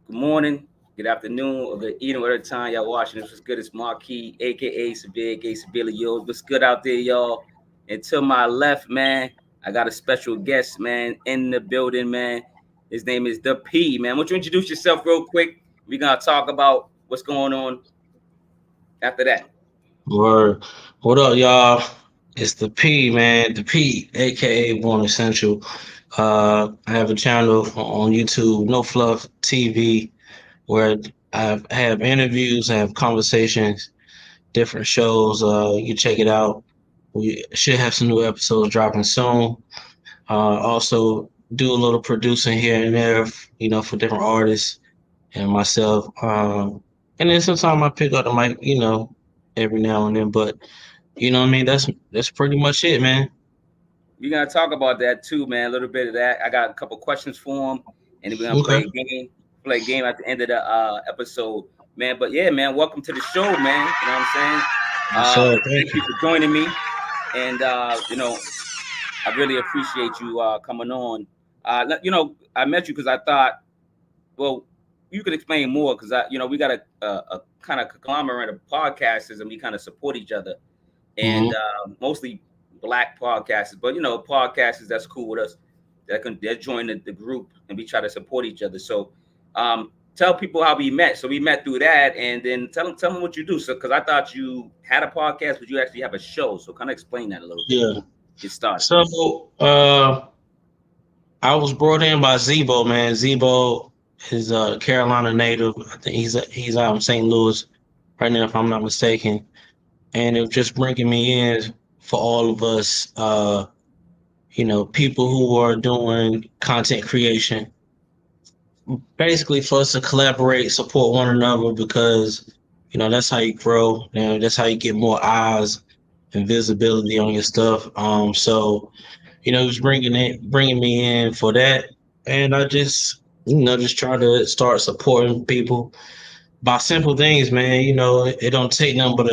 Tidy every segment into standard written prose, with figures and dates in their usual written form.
good morning, good afternoon, or good evening, whatever time y'all watching this. What's good? It's Marquis, aka Cincerely Yours. What's good out there, y'all? And to my left, man, I got a special guest, man, in the building, man. His name is the P, man. Why don't you introduce yourself real quick? We're gonna talk about what's going on after that. Word. What up, y'all? It's the P, man. The P, aka Born Essential. I have a channel on YouTube, No Fluff TV, where I have interviews, I have conversations, different shows. You can check it out. We should have some new episodes dropping soon. Also, do a little producing here and there, for different artists and myself. And then sometimes I pick up the mic, every now and then. But you know what I mean? That's pretty much it, man. We're gonna talk about that too, man. A little bit of that. I got a couple questions for him, and then we're gonna play Okay. a game. Play a game at the end of the episode, man. But yeah, man, welcome to the show, man. You know what I'm saying? Yes, sir. Thank Thank you you. for joining me, and I really appreciate you coming on. I met you because I thought, well, you could explain more because we got a kind of conglomerate of podcasters, and we kind of support each other, and Hmm. mostly black podcasters. But podcasters that's cool with us that join the group, and we try to support each other. So, tell people how we met. So we met through that, and then tell them what you do. So, because I thought you had a podcast, but you actually have a show. So, kind of explain that a little bit. Yeah. Get started. So I was brought in by Zebo, man. Zebo is a Carolina native. I think he's out in St. Louis right now, if I'm not mistaken. And it was just bringing me in for all of us, people who are doing content creation, basically for us to collaborate, support one another because that's how you grow. That's how you get more eyes and visibility on your stuff. So it was bringing me in for that, and I just just try to start supporting people by simple things, man. It don't take nothing but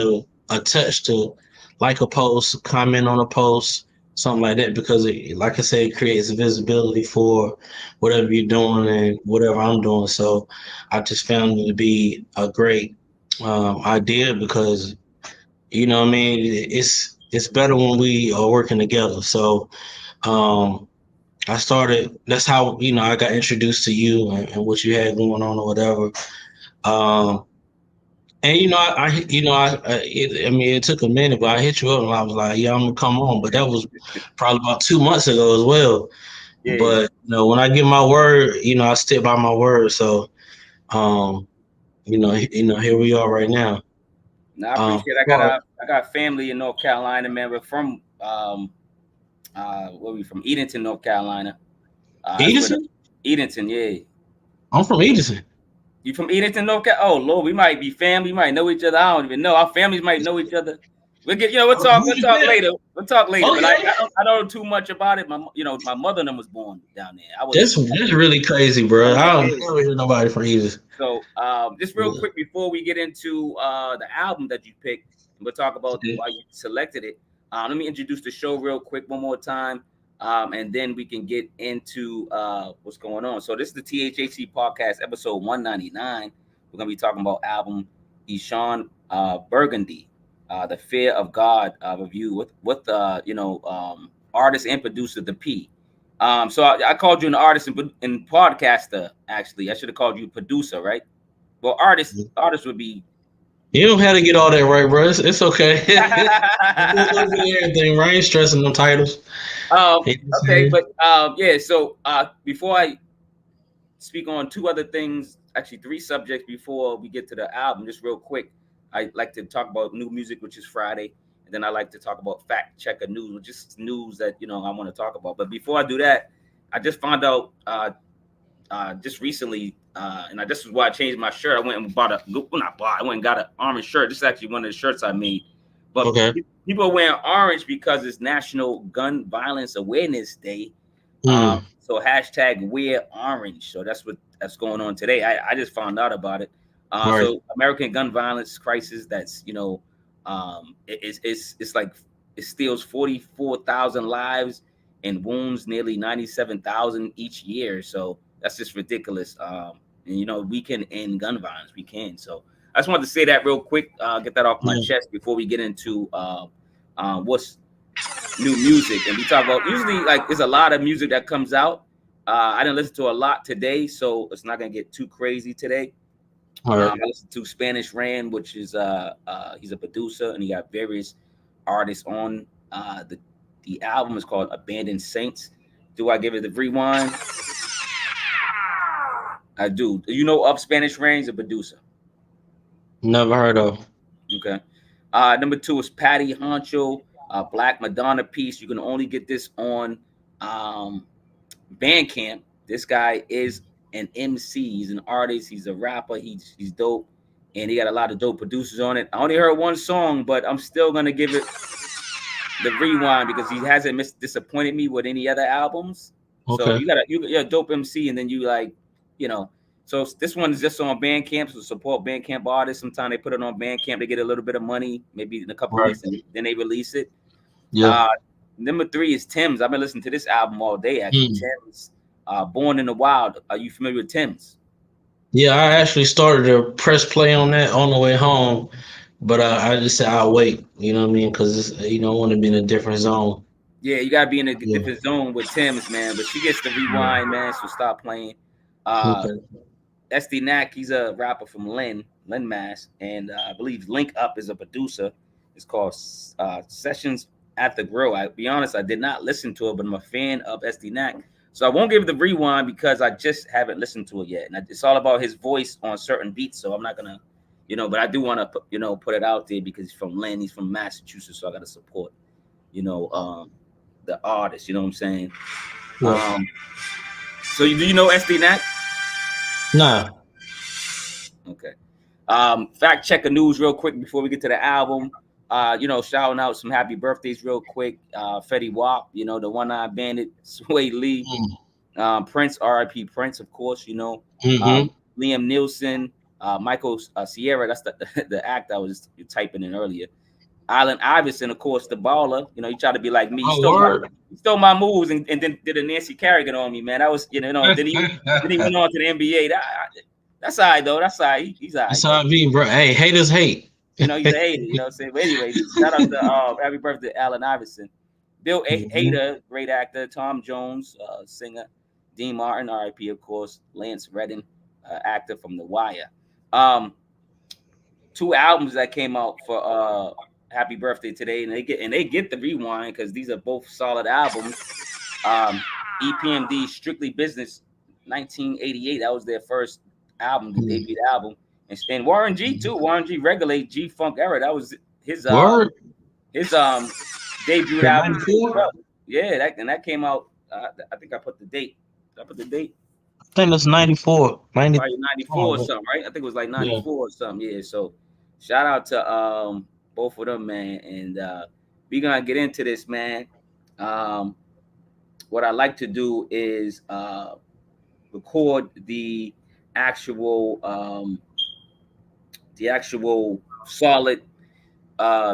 a touch to like a post, comment on a post, something like that, because like I said, it creates visibility for whatever you're doing and whatever I'm doing. So I just found it to be a great idea because what I mean, it's better when we are working together. So um, I started. That's how I got introduced to you and what you had going on or whatever. Um, and I mean, it took a minute, but I hit you up and I was like, "Yeah, I'm gonna come on." But that was probably about 2 months ago as well. Yeah. But when I give my word, I stick by my word. So, um, here we are right now. Now I appreciate. Well, I got family in North Carolina, man. We're from where we from? Edenton, North Carolina. That's where the Edison. Edenton, yeah. I'm from Edison. You from Edenton, North Carolina? Oh Lord, we might be family. We might know each other. I don't even know. Our families might know each other. We'll get, we'll Who talk. We'll you talk been? later. We'll talk later. But Okay. I don't know too much about it. My mother and them was born down there. I was, That's really crazy, bro. I don't yeah. never hear nobody from Edison. So, just real quick before we get into the album that you picked, and we'll talk about Okay. why you selected it. Let me introduce the show real quick one more time, and then we can get into what's going on. So, this is the THHC podcast, episode 199. We're gonna be talking about album Eshon Burgundy, the Fear of God review with artist and producer the P. So I called you an artist and podcaster. Actually, I should have called you producer, right? Well, artist would be. You don't have to get all that right, bro. It's okay. You do a little bit of everything, right? Ain't stressing them titles. You know what I'm okay, saying? but yeah. So before I speak on two other things, actually three subjects before we get to the album, just real quick, I like to talk about new music, which is Friday, and then I like to talk about fact checker news, which is news that I want to talk about. But before I do that, I just found out just recently, and this is why I changed my shirt. I went and bought well, not bought. I went and got an orange shirt. This is actually one of the shirts I made. But Okay. people are wearing orange because it's National Gun Violence Awareness Day. Hmm. So hashtag wear orange. So that's going on today. I just found out about it. Right. So American gun violence crisis. That's it's like it steals 44,000 lives and wounds nearly 97,000 each year. So that's just ridiculous. and we can end gun violence. We can. So I just wanted to say that real quick. Get that off my Yeah. chest before we get into what's new music. And we talk about usually like there's a lot of music that comes out. I didn't listen to a lot today, so it's not gonna get too crazy today. All right. I listened to Spanish Ran, which is he's a producer and he got various artists on. The album is called Abandoned Saints. Do I give it the rewind? I do. Do you know of Spanish Ran? He's a producer. Never heard of. Okay. Number 2 is Patty Honcho, Black Madonna piece. You can only get this on Bandcamp. This guy is an MC. He's an artist. He's a rapper. He's dope, and he got a lot of dope producers on it. I only heard one song, but I'm still gonna give it the rewind because he hasn't disappointed me with any other albums. Okay. So you're a dope MC, and then you like, So this one is just on Bandcamp, so support Bandcamp artists. Sometimes they put it on Bandcamp, they get a little bit of money, maybe in a couple of weeks, and then they release it. Yeah. Number 3 is Tim's. I've been listening to this album all day. Actually, Tim's, Born in the Wild. Are you familiar with Tim's? Yeah, I actually started to press play on that on the way home, but I just said I'll wait. You know what I mean? Because I want to be in a different zone. Yeah, you gotta be in a different zone with Tim's, man. But she gets the rewind, man. So stop playing. Okay. SD Knack, he's a rapper from Linne, Mass, and I believe Link Up is a producer. It's called Sessions at the Grill. I'll be honest, I did not listen to it, but I'm a fan of SD Knack. So I won't give it the rewind because I just haven't listened to it yet. And it's all about his voice on certain beats. So I'm not going to, but I do want to, put it out there because he's from Linne. He's from Massachusetts. So I got to support, the artist. You know what I'm saying? Yeah. So do you know SD Knack? Nah. Okay. Fact check the news real quick before we get to the album. Shouting out some happy birthdays real quick. Fetty Wap, the One-Eyed Bandit, Sway Lee, Prince, R.I.P. Prince, of course, Liam Nielsen, Michael Sierra, that's the act I was typing in earlier. Allen Iverson, of course, the baller. He tried to be like me. He stole my moves and then did a Nancy Kerrigan on me, man. That was, then he went on to the NBA. That's all right, though. That's all right. He's all right. That's how I be, bro. Hey, haters hate. He's a hater, what I'm saying? But anyway, shout out to happy birthday to Allen Iverson. Bill Hader, great actor. Tom Jones, singer. Dean Martin, R.I.P. of course. Lance Redden, actor from The Wire. 2 albums that came out for happy birthday today, and they get the rewind because these are both solid albums. EPMD, Strictly Business, 1988. That was their first album, the debut album. And Warren G too. Warren G Regulate G Funk Era. That was his debut album. Yeah, that came out. I think I put the date. Did I put the date? I think it's 94. 94 or something, right? I think it was like 94 or something. Yeah. So shout out to both of them, man. And we're gonna get into this, man. What I like to do is record the actual solid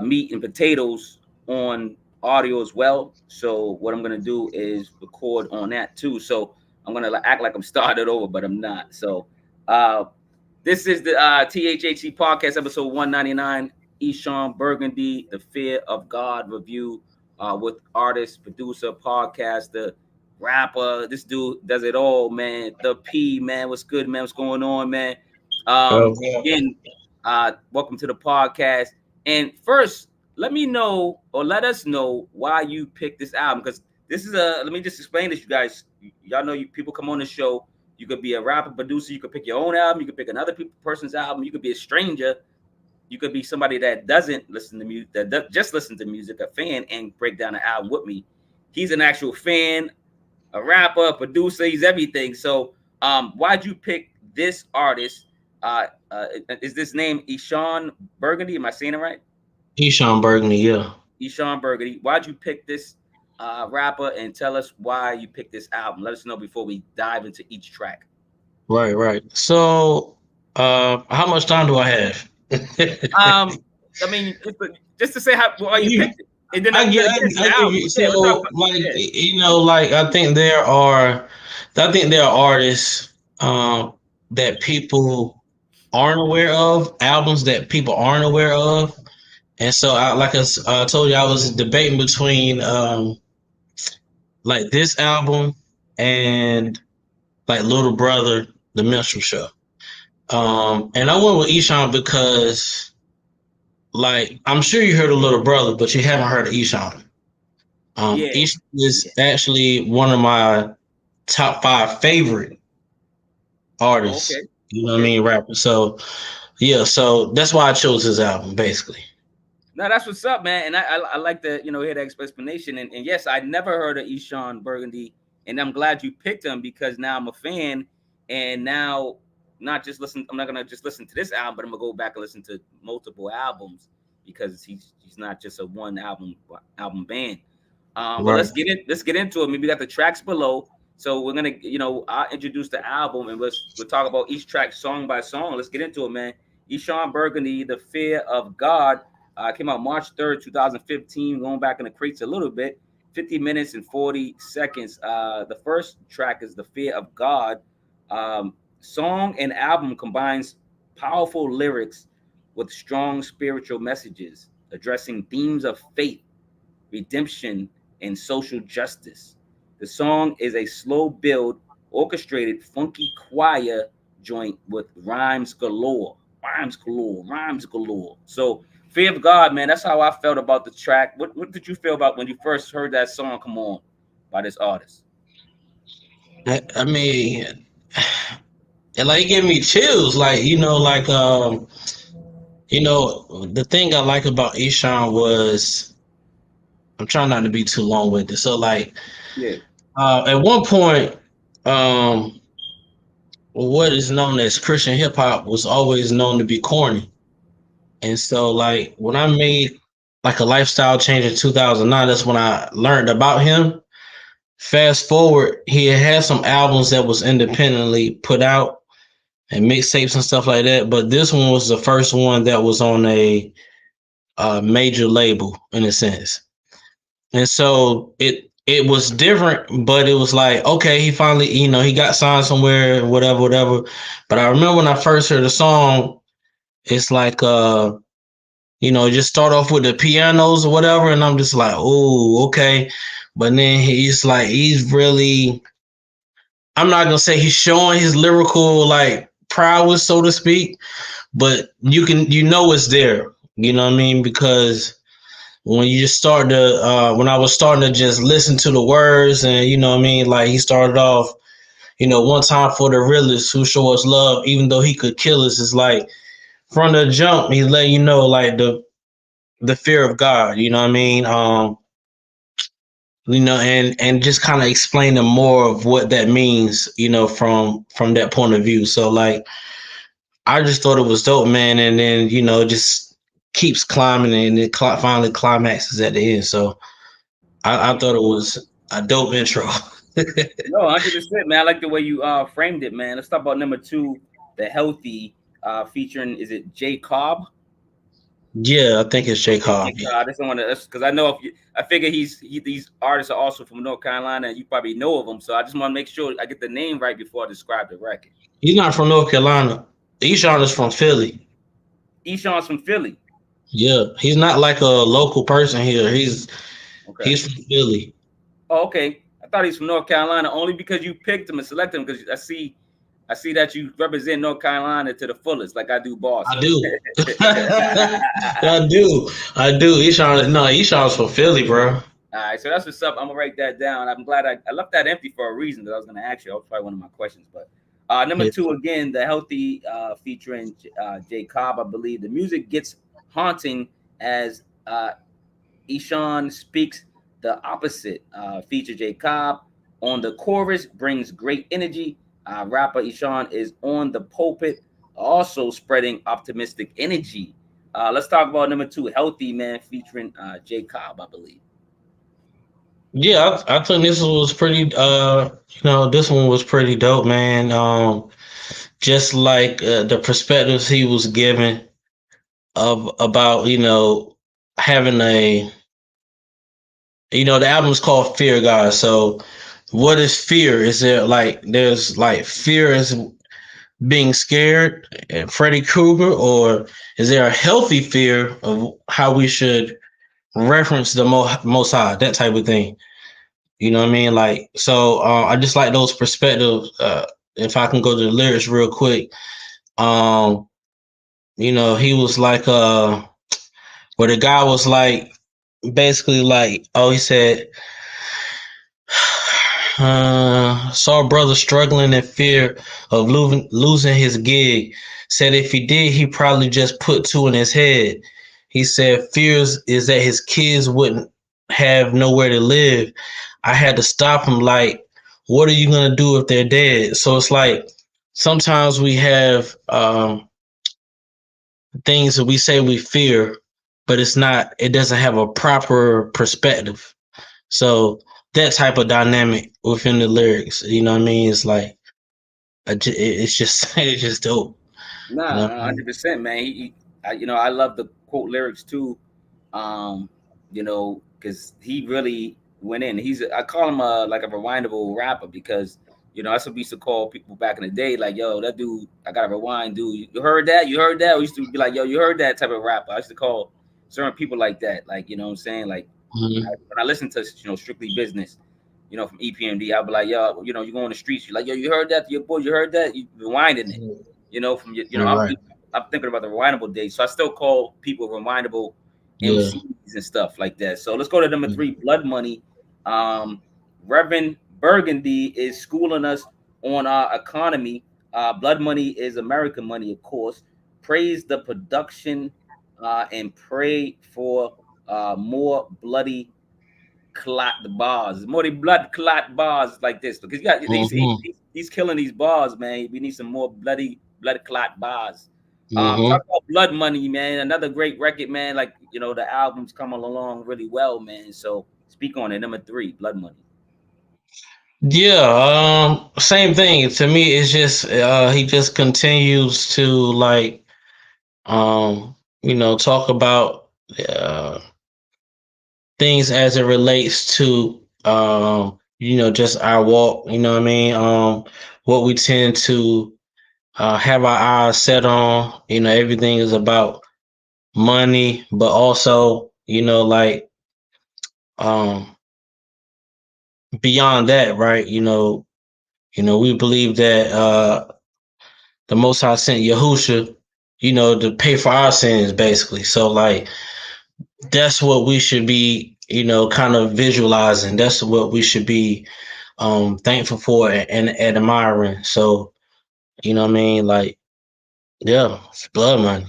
meat and potatoes on audio as well. So what I'm gonna do is record on that too. So I'm gonna act like I'm started over, but I'm not. So this is the THHC podcast episode 199. Eshon Burgandy, the Fear of God review with artist, producer, podcaster, rapper. This dude does it all, man. The P, man. What's good, man? What's going on, man? Again, welcome to the podcast. And first, let us know why you picked this album, because this is let me just explain this, you guys. Y'all know people come on the show. You could be a rapper, producer. You could pick your own album. You could pick another person's album. You could be a stranger. You could be somebody that doesn't listen to music, that just listen to music, a fan, and break down the album with me. He's an actual fan, a rapper, a producer. He's everything. So why'd you pick this artist? Is this name Eshon Burgandy? Am I saying it right? Eshon Burgandy, yeah. Eshon Burgandy. Why'd you pick this rapper, and tell us why you picked this album? Let us know before we dive into each track. Right. So how much time do I have? I mean, just to say why you picked it. And then I think there are artists that people aren't aware of, albums that people aren't aware of. And so, like I told you, I was debating between like this album and like Little Brother, The Minstrel Show. And I went with Eshon because, like, I'm sure you heard of Little Brother, but you haven't heard of Eshon. Yeah, Eshon yeah. is actually one of my top five favorite Oh, okay, artists. You know what I okay. mean, rappers. So yeah, so that's why I chose his album, basically. No, that's what's up, man. And I like to hear that explanation. And yes, I never heard of Eshon Burgundy, and I'm glad you picked him because now I'm a fan. And now, not just listen. I'm not gonna just listen to this album, but I'm gonna go back and listen to multiple albums because he's not just a one album band. But Right. let's get into it. Maybe we got the tracks below. So we're gonna, I'll introduce the album and we'll talk about each track song by song. Let's get into it, man. Eshon Burgundy, The Fear of God, came out March 3rd, 2015. Going back in the crates a little bit, 50 minutes and 40 seconds. The first track is The Fear of God. Song and album combines powerful lyrics with strong spiritual messages addressing themes of faith, redemption, and social justice. The song is a slow build, orchestrated, funky choir joint with rhymes galore. Rhymes galore, rhymes galore. So, Fear of God, man, that's how I felt about the track. What did you feel about when you first heard that song come on by this artist? I mean, it like gave me chills. Like, the thing I like about Eshon was I'm trying not to be too long with it. So like Yeah, at one point, um what is known as Christian hip hop was always known to be corny. And so like when I made like a lifestyle change in 2009, that's when I learned about him. Fast forward, he had some albums that was independently put out and mixtapes and stuff like that. But this one was the first one that was on a major label in a sense. And so it was different, but it was like, okay, he finally, he got signed somewhere, whatever, whatever. But I remember when I first heard the song, it's like just start off with the pianos or whatever, and I'm just like, oh, okay. But then he's like, he's really, I'm not gonna say he's showing his lyrical like prowess, so to speak, but it's there. You know what I mean? Because when you just start to when I was starting to just listen to the words, and you know what I mean, like he started off, one time for the realest who show us love, even though he could kill us. It's like from the jump, he's letting you know like the fear of God, you know what I mean? And just kind of explaining more of what that means, from that point of view. So like I just thought it was dope, man. And then, it just keeps climbing and it finally climaxes at the end. So I thought it was a dope intro. no, 100%, man. I like the way you framed it, man. Let's talk about number two, The Healthy, featuring, is it J Cobb? Yeah, I think it's J. Okay, Cobb. J Yeah. Cobb. I just want to, because I know I figure these artists are also from North Carolina, and you probably know of them. So I just want to make sure I get the name right before I describe the record. He's not from North Carolina. Eshon is from Philly. Eshon's from Philly. Yeah. He's not like a local person here. Okay. He's from Philly. Oh, okay. I thought he's from North Carolina only because you picked him and selected him because I see that you represent North Carolina to the fullest, like I do I Boston. do. I do. I do. Eshon's from Philly, bro. All right, so that's what's up. I'm gonna write that down. I'm glad I left that empty for a reason because I was gonna ask you. That was probably one of my questions. But number Yeah. two again, the healthy featuring J Cobb. I believe the music gets haunting as Eshon speaks the opposite. Feature J Cobb on the chorus brings great energy. Rapper Eshon is on the pulpit, also spreading optimistic energy. Let's talk about number two, healthy man, featuring J Cobb. I believe. Yeah, I think this was pretty this one was pretty dope, man. Just like the perspectives he was given of about, having the album's called Fear God. So what is fear? Is there like there's like fear is being scared and Freddy Krueger, or is there a healthy fear of how we should reference the Most High, that type of thing? You know what I mean? Like, so I just like those perspectives. If I can go to the lyrics real quick, um, he was like, where the guy was like, basically like, oh, he said, saw a brother struggling in fear of losing his gig. Said if he did, he probably just put two in his head. He said fears is that his kids wouldn't have nowhere to live. I had to stop him. Like, what are you gonna do if they're dead? So it's like sometimes we have things that we say we fear, but it's not. It doesn't have a proper perspective. So that type of dynamic within the lyrics, you know what I mean? It's like it's just it's just dope. You Nah, know what nah, I mean? 100%, man. I love the quote lyrics too. Because he really went in. I call him like a rewindable rapper because that's what we used to call people back in the day. Like, yo, that dude, I got to rewind, dude. You heard that? You heard that? We used to be like, yo, you heard that type of rapper. I used to call certain people like that. Like, you know what I'm saying? Like, Mm-hmm. when I listen to Strictly Business, from EPMD, I'll be like, yo, you go on the streets, you're like, yo, you heard that to your boy? You heard that? You rewinding it, from your, You're right. I'm thinking about the rewindable days, so I still call people rewindable Yeah. MCs and stuff like that. So let's go to number 3, Blood Money. Um, Reverend Burgundy is schooling us on our economy. Blood Money is American money, of course. Praise the production and pray for more bloody clot the bars, more the blood clot bars like this because Mm-hmm. he's killing these bars, man. We need some more blood clot bars. Mm-hmm. Talk about Blood Money, man. Another great record, man. Like the album's coming along really well, man. So speak on it. Number 3, Blood Money. Yeah. Same thing. To me, it's just he just continues to like talk about things as it relates to just our walk. You know what I mean? What we tend to have our eyes set on. Everything is about money, but also, like um beyond that, right? We believe that the Most High sent Yahusha, to pay for our sins, basically. So like that's what we should be, kind of visualizing. That's what we should be thankful for and admiring. So, you know what I mean? Like, yeah, it's blood money.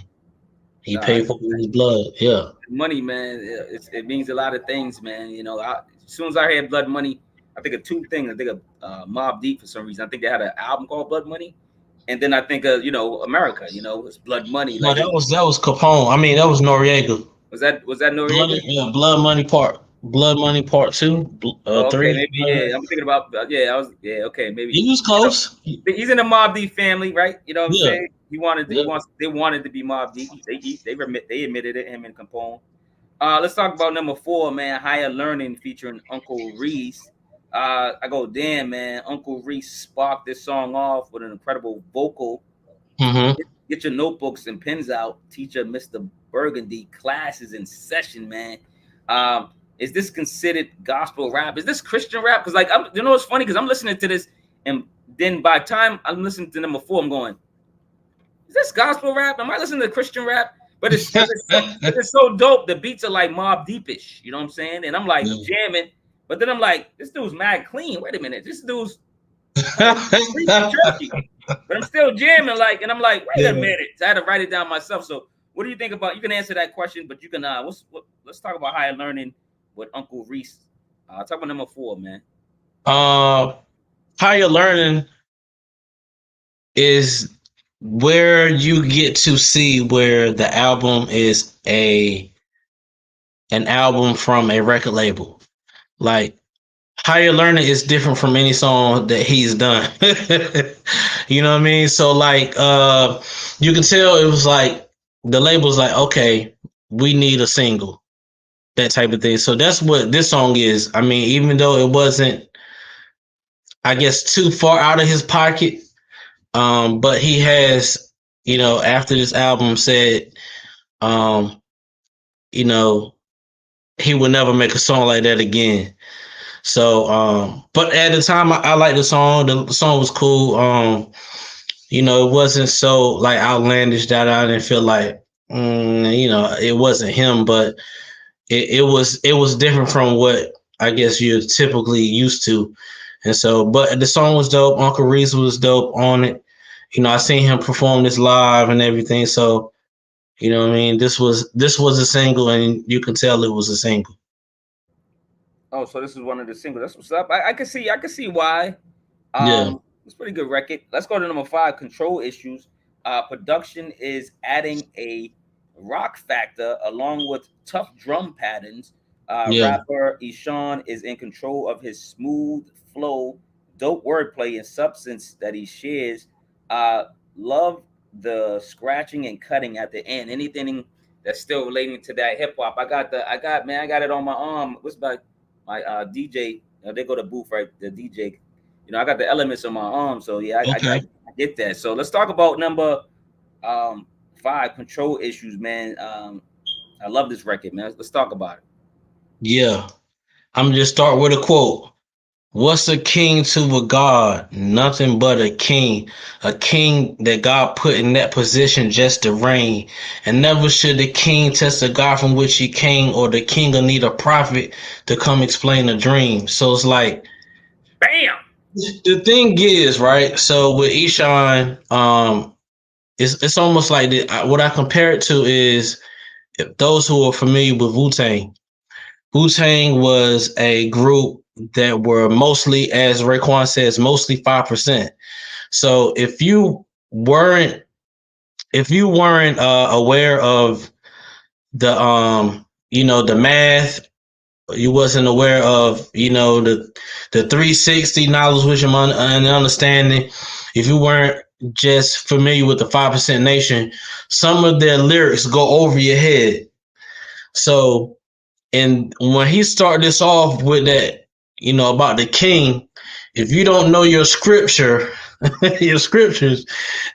He Nah, paid for his blood. Yeah. money, man. It means a lot of things, man. As soon as I hear Blood Money, I think of two things. I think of Mobb Deep for some reason. I think they had an album called Blood Money, and then I think of America. It's Blood Money. No, Like, that was Capone. I mean, that was Noriega. was that Noriega? Blood Money Part 2, Oh, okay, 3. maybe yeah. I'm thinking about yeah. I was yeah. Okay, maybe He was close. he's in the Mobb Deep family, right? You know what I'm Yeah, saying? He wanted to, he yeah. wants they wanted to be Mobb Deep. They admitted it. Him and Capone. Let's talk about number 4, man. Higher Learning featuring Uncle Reece. I go, damn, man. Uncle Reece sparked this song off with an incredible vocal. Mm-hmm. Get your notebooks and pens out. Teacher Mr. Burgundy, classes in session, man. Is this considered gospel rap? Is this Christian rap? Because, like, it's funny because I'm listening to this, and then by the time I'm listening to number 4, I'm going, is this gospel rap? Am I listening to Christian rap? But it's so dope. The beats are like Mobb Deepish, you know what I'm saying? And I'm like Yeah. jamming, but then I'm like, this dude's mad clean. Wait a minute, this dude's like preaching churchy, but I'm still jamming. Like, and I'm like, wait a Yeah. minute. So I had to write it down myself. So, what do you think about? You can answer that question, but you can. Let's talk about Higher Learning with Uncle Reece. Talk about number 4, man. Uh, Higher learning is where you get to see where the album is an album from a record label. Like Higher Learning is different from any song that he's done. You know what I mean? So like you can tell it was like the label's like, okay, we need a single, that type of thing. So that's what this song is. I mean, even though it wasn't, I guess, too far out of his pocket, But he has, after this album said, um, you know, he would never make a song like that again. So, but at the time, I liked the song. The song was cool. It wasn't so like outlandish that I didn't feel like, it wasn't him, but it was different from what I guess you're typically used to. And so, but the song was dope. Uncle Reece was dope on it. I seen him perform this live and everything. So, what I mean, this was a single, and you can tell it was a single. Oh, so this is one of the singles. That's what's up. I can see why. Yeah, It's a pretty good record. Let's go to number 5. Control issues. Production is adding a rock factor along with tough drum patterns. yeah. Rapper Eshon is in control of his smooth flow, dope wordplay, and substance that he shares. Uh, Love the scratching and cutting at the end. Anything that's still relating to that hip hop. I got it on my arm. What's my DJ? They go to booth, right? The DJ. I got the elements on my arm, so yeah, I Okay. get that. So let's talk about number 5, control issues, man. I love this record, man. Let's talk about it. Yeah. I'm gonna just start with a quote. What's a king to a god? Nothing but a king. A king that God put in that position just to reign. And never should the king test the God from which he came, or the king will need a prophet to come explain a dream. So it's like, Bam. the thing is, right? So with Eshon, it's almost like what I compare it to is, if those who are familiar with Wu-Tang. Wu-Tang was a group that were mostly, as Raekwon says, mostly 5%. So if you weren't aware of the math, you wasn't aware of the 360 knowledge, wisdom, and understanding. If you weren't just familiar with the 5% nation, some of their lyrics go over your head. So, and when he started this off with that, about the king, if you don't know your scripture, your scriptures,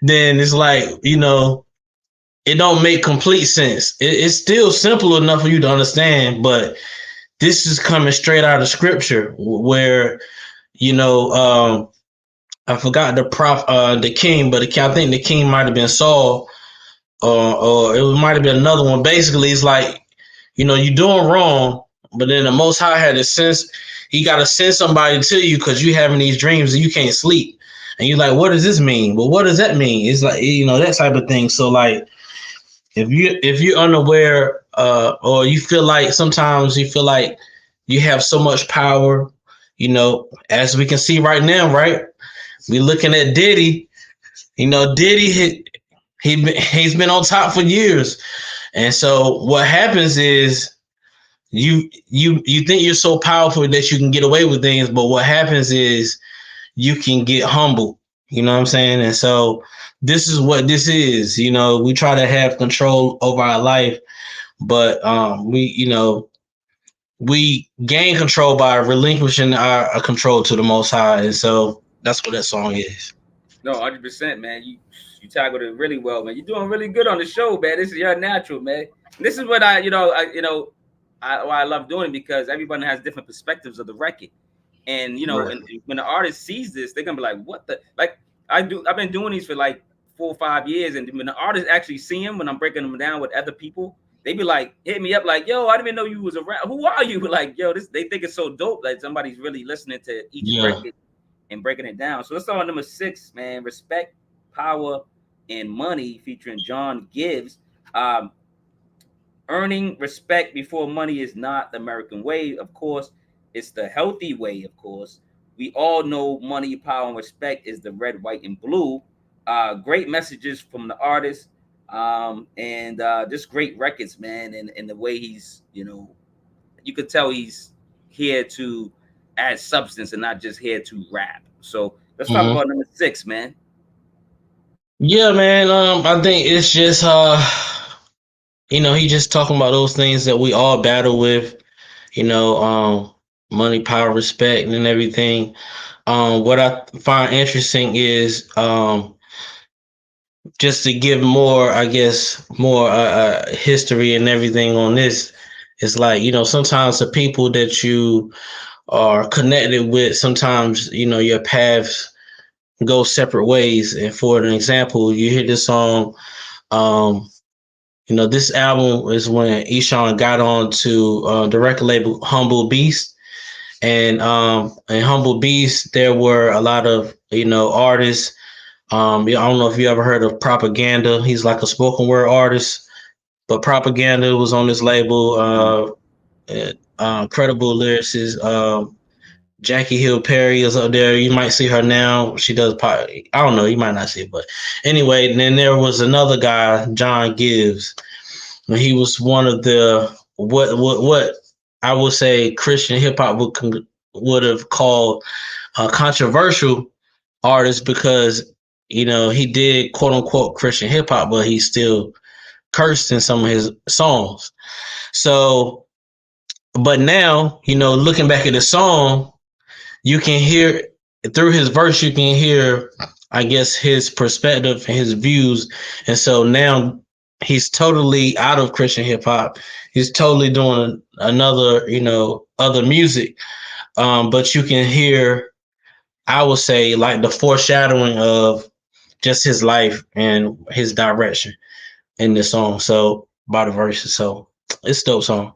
then it's like, it don't make complete sense. It's still simple enough for you to understand, but this is coming straight out of scripture where, you know, um, I forgot the king, but I think the king might have been Saul, or it might have been another one. Basically, it's like, you're doing wrong, but then the Most High had a sense. He got to send somebody to you because you having these dreams and you can't sleep. And you're like, what does this mean? Well, what does that mean? It's like, that type of thing. So like, if you're unaware, or you feel like sometimes you feel like you have so much power, as we can see right now, right? We're looking at Diddy. Diddy he's been on top for years. And so what happens is, you think you're so powerful that you can get away with things, but what happens is you can get humbled. You know what I'm saying? And so this is what this is. We try to have control over our life, but we gain control by relinquishing our control to the Most High. And so that's what that song is. No, 100%, man. You tackled it really well, man. You're doing really good on the show, man. This is your natural, man. This is what why I love doing it, because everybody has different perspectives of the record. And Right. and when the artist sees this, they're gonna be like, "What the like?" I've been doing these for like 4 or 5 years, and when the artists actually see them, when I'm breaking them down with other people, they be like, hit me up like, "Yo, I didn't even know you was around. Who are you?" Like, yo, this they think it's so dope. Like somebody's really listening to each Yeah. record and breaking it down. So let's start on number 6, man. Respect, Power, and Money, featuring John Givez. Um, Earning respect before money is not the American way, of course. It's the healthy way, of course. We all know money, power, and respect is the red, white, and blue. Great messages from the artist, and just great records, man. And the way he's, you could tell he's here to add substance and not just here to rap. So let's talk Hmm. about number 6, man. Yeah, man. I think it's just he just talking about those things that we all battle with, money, power, respect, and everything. What I find interesting is, just to give more, I guess, more history and everything on this, it's like, sometimes the people that you are connected with, sometimes, your paths go separate ways. And for an example, you hear this song, um, this album is when Eshon got on to the record label Humble Beast. And in Humble Beast, there were a lot of, artists. Yeah, I don't know if you ever heard of Propaganda. He's like a spoken word artist, but Propaganda was on this label. Credible lyricist. Jackie Hill Perry is up there. You might see her now. She does pop. I don't know. You might not see it, but anyway. And then there was another guy, John Givez. And he was one of the what I would say Christian hip hop would have called controversial artist, because he did quote unquote Christian hip hop, but he still cursed in some of his songs. So, but now, looking back at the song, you can hear through his verse, you can hear, I guess, his perspective and his views. And so now he's totally out of Christian hip hop. He's totally doing another, other music. But you can hear, I would say, like the foreshadowing of just his life and his direction in this song. So by the verses. So it's a dope song.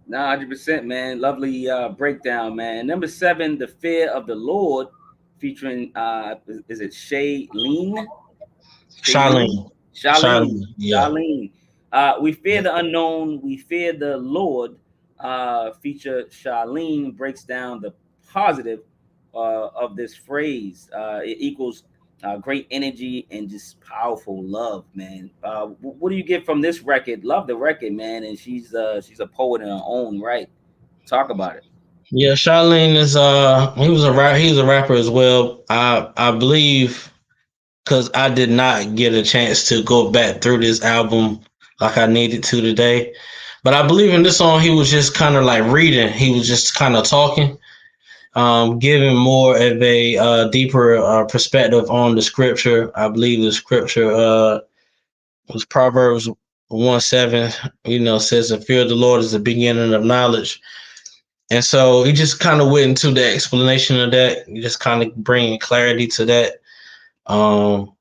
Nah, 100%, man. Lovely breakdown, man. Number 7, The Fear of the Lord, featuring is it Shai Linne? Shailene? Charlene. Charlene. Charlene. Yeah. Charlene. We fear the unknown. We fear the Lord. Feature Charlene breaks down the positive of this phrase. It equals great energy and just powerful love, man. What do you get from this record? Love the record, man. And she's a poet in her own right. Talk about it. Yeah, Charlene is he was a rapper as well. I believe, because I did not get a chance to go back through this album like I needed to today. But I believe in this song he was just kind of like reading. He was just kind of talking, giving more of a deeper perspective on the scripture. I believe the scripture was Proverbs 1:7. Says the fear of the Lord is the beginning of knowledge. And so he just kind of went into the explanation of that. He just kind of bringing clarity to that. Um,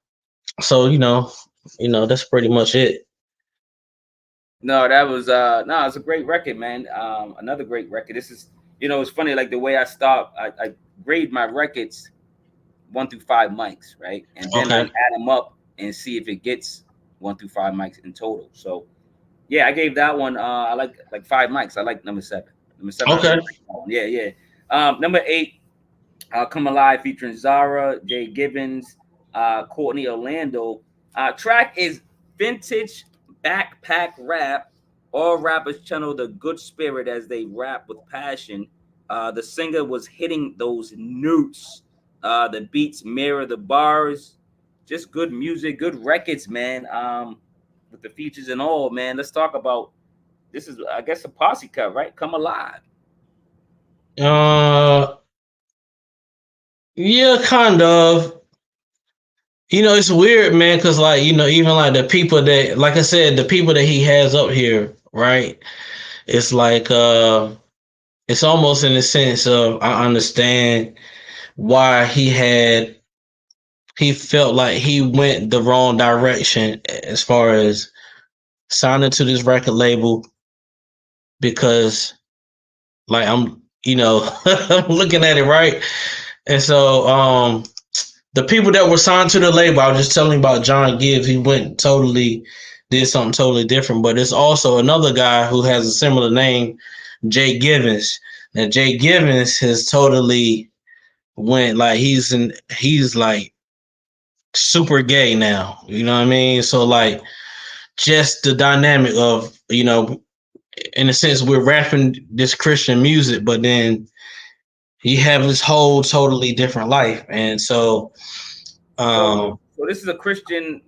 so that's pretty much it. No, that was no, it's a great record, man. Another great record. This is, it's funny, like the way I stop, I grade my records 1 through 5 mics, right? And then I Okay. add them up and see if it gets 1 through 5 mics in total. So yeah, I gave that one. I like 5 mics. I like number 7. Number 7, I really Okay. like that one. Yeah, yeah. Number 8, Come Alive, featuring Zara, Jay Givez, Courtney Orlando. Track is vintage backpack rap. All rappers channel the good spirit as they rap with passion. The singer was hitting those notes. The beats mirror the bars. Just good music, good records, man. With the features and all, man. Let's talk about this. Is, I guess, a posse cut, right? Come Alive. Uh, yeah, kind of. It's weird, man, because like even like the people that, like I said, the people that he has up here, right? It's like it's almost in the sense of I understand why he felt like he went the wrong direction as far as signing to this record label, because like I'm looking at it, right. And so the people that were signed to the label, I was just telling you about John Gibbs. He did something totally different. But there's also another guy who has a similar name, Jay Givez. Now Jay Givez has totally went like he's like super gay now. You know what I mean? So like just the dynamic of, in a sense, we're rapping this Christian music, but then you have this whole totally different life. And so So, um so this is a Christian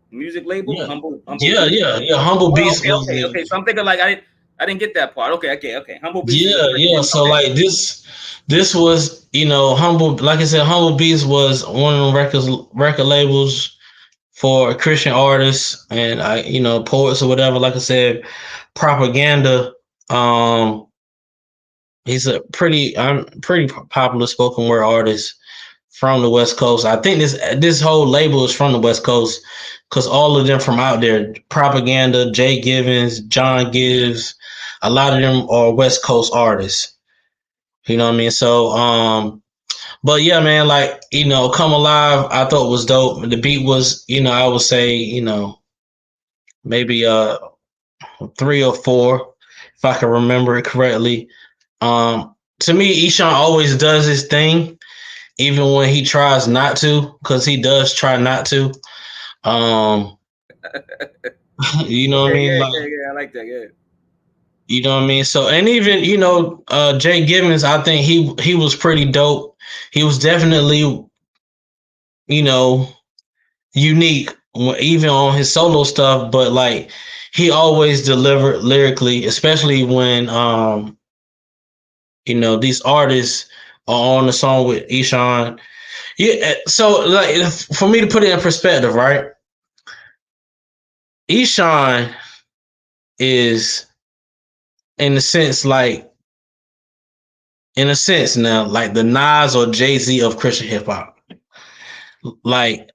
music label, yeah. humble Yeah, beat. yeah, yeah. Humble Oh, Beast okay, was okay, okay. So I'm thinking like I I didn't get that part. Okay. Humble Beast is a Yeah. So okay. like this was, Humble, like I said, Humble Beast was one of the record labels for Christian artists and poets or whatever. Like I said, Propaganda. He's a pretty popular spoken word artist from the West Coast. I think this whole label is from the West Coast because all of them from out there. Propaganda, Jay Givez, John Gibbs, a lot of them are West Coast artists. You know what I mean? So, but yeah, man, like, Come Alive, I thought was dope. The beat was, I would say, maybe 3 or 4, if I can remember it correctly. To me, Eshon always does his thing, even when he tries not to, because he does try not to. Um, you know what I Okay, mean? Like, yeah. I like that. Yeah. you know what I mean? So, and even, Jay Givens, I think he was pretty dope. He was definitely, you know, unique, even on his solo stuff, but like he always delivered lyrically, especially when these artists are on the song with Eshon. Yeah, so like for me to put it in perspective, right? Eshon is in a sense now, like the Nas or Jay-Z of Christian hip hop. Like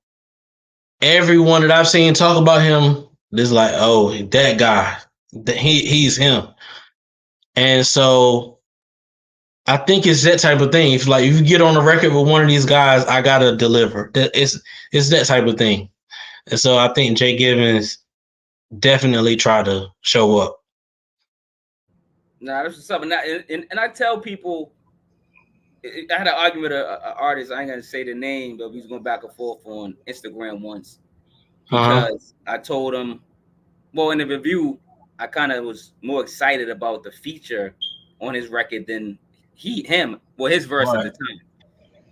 everyone that I've seen talk about him, is like, oh, that guy, he's him. And so I think it's that type of thing. If you get on the record with one of these guys, I gotta deliver. It's that type of thing. And so I think Jay Givens definitely try to show up. Nah, this is something that, and I tell people, I had an argument with an artist. I ain't gonna say the name, but we was going back and forth on Instagram once Uh-huh. because I told him, well, in the review, I kind of was more excited about the feature on his record than his verse at Right. the time,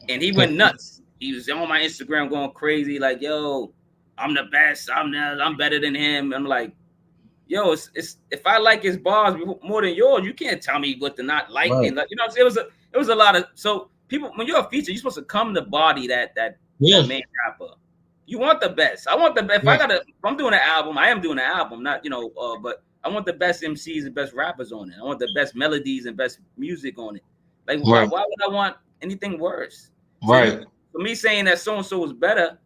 and he went nuts. He was on my Instagram going crazy, like, "Yo, I'm the best. I'm better than him." I'm like, yo, it's if I like his bars more than yours, you can't tell me what to not like. Right. And like, it was a lot of, so people, when you're a feature, you're supposed to come to body that Yeah. main rapper. You want the best. I want the best. Right. If I'm doing an album, I am doing an album, not but I want the best MCs and best rappers on it. I want the best melodies and best music on it. Like Right. why would I want anything worse? So Right. for me saying that so and so was better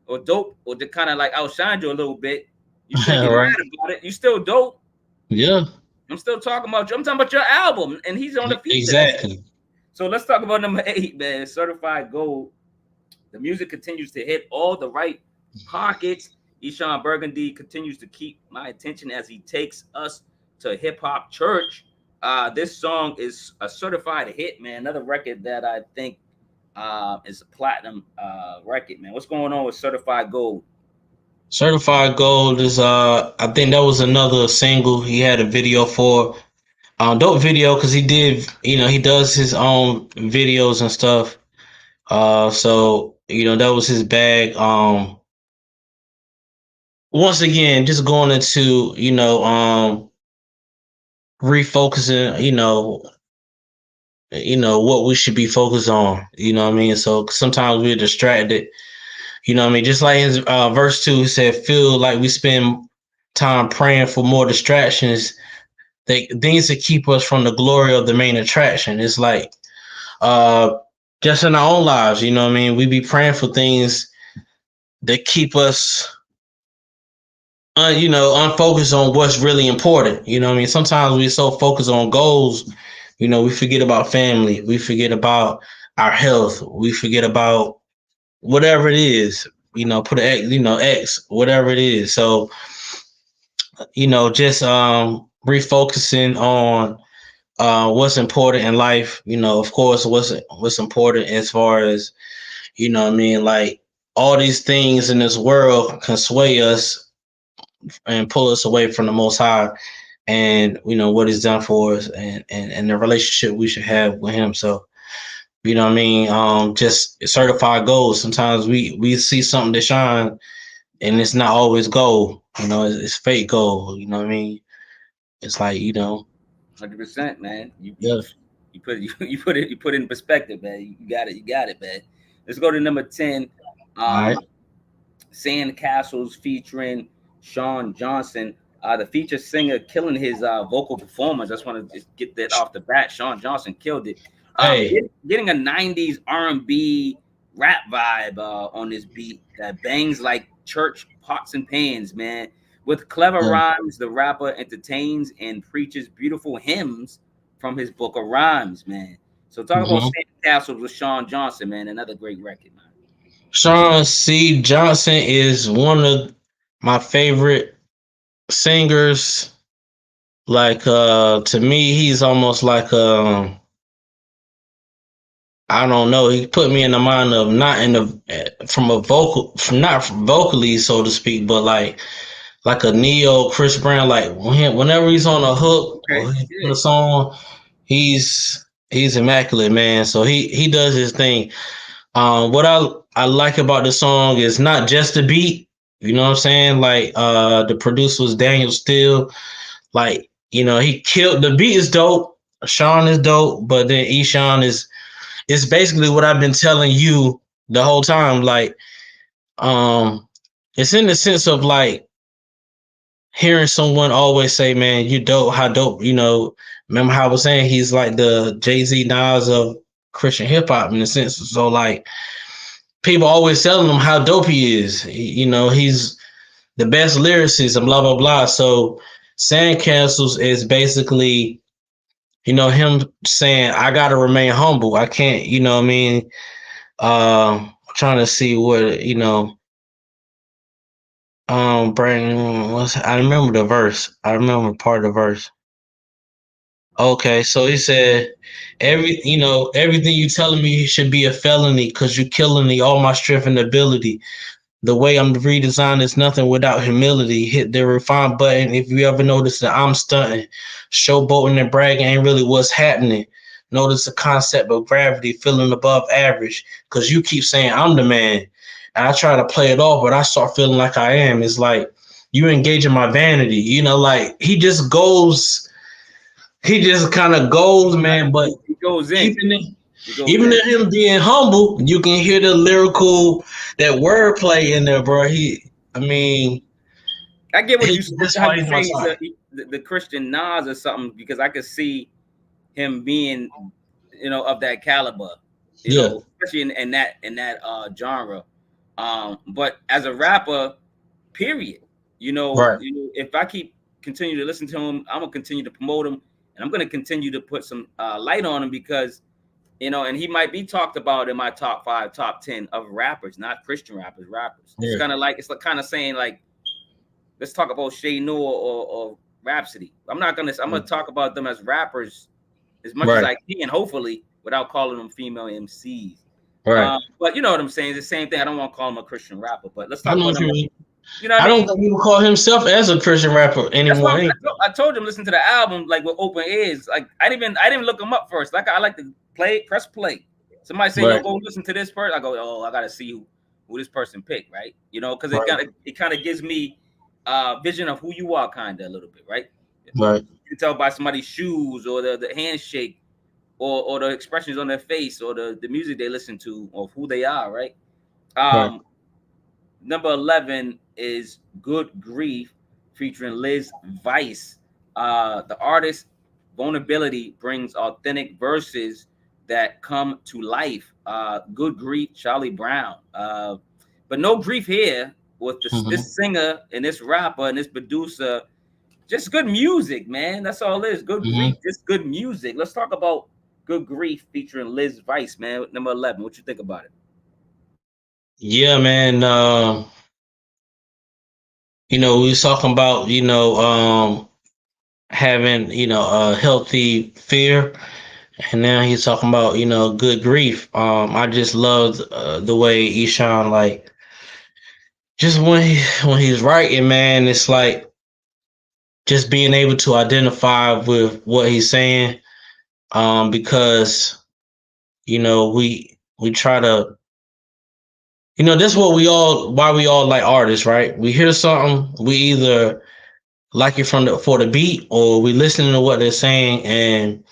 or dope or to kind of like outshine you a little bit, you shouldn't get Right. mad about it. You still dope. Yeah. I'm still talking about you. I'm talking about your album, and he's on the feature. That's it. Exactly. So let's talk about number 8, man. Certified Gold. The music continues to hit all the right pockets. Eshon Burgundy continues to keep my attention as he takes us to hip hop church. This song is a certified hit, man. Another record that I think is a platinum record, man. What's going on with Certified Gold? Certified Gold is I think that was another single he had a video for. Dope video because he does his own videos and stuff. So that was his bag. Once again, just going into refocusing, what we should be focused on. You know what I mean? So sometimes we're distracted. You know what I mean? Just like his verse 2, he said, "Feel like we spend time praying for more distractions, things to keep us from the glory of the main attraction." It's like uh, just in our own lives, you know what I mean? We be praying for things that keep us, unfocused on what's really important. You know what I mean? Sometimes we're so focused on goals, we forget about family, we forget about our health, we forget about whatever it is. Put an X, X, whatever it is. So, just refocusing on what's important in life. Of course, what's important as far as what I mean, like all these things in this world can sway us and pull us away from the Most High, and what He's done for us, and the relationship we should have with Him. So. What I mean? Just certified gold. Sometimes we see something that shine, and it's not always gold. It's fake gold. You know what I mean? It's like 100%, man. Yeah. You put you put it in perspective, man. You got it. You got it, man. Let's go to number 10. All right. Sand Castles featuring Sean Johnson. The featured singer killing his vocal performance. I just want to just get that off the bat. Sean Johnson killed it. Hey. Getting a 90s R&B rap vibe on this beat that bangs like church pots and pans, man. With clever Yeah. rhymes, the rapper entertains and preaches beautiful hymns from his book of rhymes, man. So talk about Mhm. Sand Castles with Sean Johnson, man. Another great record, man. Sean C. Johnson is one of my favorite singers. Like to me, he's almost like I don't know. He put me in the mind of not in the from a vocal, from not vocally, so to speak, but like a neo Chris Brown. Like whenever he's on a hook Okay, or he's on yeah. a song, he's immaculate, man. So he does his thing. What I like about the song is not just the beat. You know what I'm saying? Like the producer was Daniel Steele. Like, he killed the beat is dope. Sean is dope, but then Eshon is it's basically what I've been telling you the whole time. Like, it's in the sense of like hearing someone always say, "Man, you dope, how dope," remember how I was saying he's like the Jay-Z Nas of Christian hip hop in a sense. So like people always telling him how dope he is. He's the best lyricist and blah blah blah. So Sandcastles is basically, him saying, I gotta remain humble. I can't, what I mean? I'm trying to see what, Brandon, I remember the verse. I remember part of the verse. Okay, so he said, everything you telling me should be a felony because you're killing me, all my strength and ability. The way I'm redesigned is nothing without humility. Hit the refine button if you ever notice that I'm stunting. Showboating and bragging ain't really what's happening. Notice the concept of gravity feeling above average because you keep saying I'm the man. And I try to play it off, but I start feeling like I am. It's like you engaging my vanity. Like he just kind of goes, man. But He goes in. even He goes even in. in him being humble, you can hear the lyrical, that wordplay in there, bro. I mean, I get what you that's how why you he's my say he's son. the Christian Nas or something because I could see him being, of that caliber, Yeah, especially in that genre. But as a rapper, period, right. if I keep continue to listen to him, I'm gonna continue to promote him, and I'm gonna continue to put some light on him because and he might be talked about in my top 5, top 10 of rappers, not Christian rappers, rappers. It's Yeah, kind of like kind of saying like let's talk about Shay Noor or Rhapsody. I'm gonna talk about them as rappers as much as right, I can, hopefully, without calling them female MCs. right. But you know what I'm saying? It's the same thing. I don't want to call him a Christian rapper, but let's I talk know about what you number. mean. You know what I I don't mean? think he would call himself as a Christian rapper That's why anymore. I told him listen to the album like with open ears. Like I didn't look him up first. Like I like to press play. Somebody say, "Yo, Right, go listen to this person." I go, "Oh, I gotta see who this person picked," right? Because right, it kind of gives me vision of who you are, kind of a little bit, right? right, You can tell by somebody's shoes or the handshake or the expressions on their face or the music they listen to or who they are, right? right. Um, Number 11 is Good Grief featuring Liz Vice. The artist vulnerability brings authentic verses that come to life. Good Grief, Charlie Brown. But no grief here with Mm-hmm. this singer and this rapper and this producer. Just good music, man. That's all it is. Good Mm-hmm. grief, just good music. Let's talk about Good Grief featuring Liz Vice, man. Number 11. What you think about it? Yeah, man. We was talking about, having, a healthy fear. And now he's talking about, good grief. I just love the way Eshon, like, just when he's writing, man, it's like just being able to identify with what he's saying. Because we try to, that's what why we all like artists, right? We hear something, we either like it from the for the beat, or we listening to what they're saying and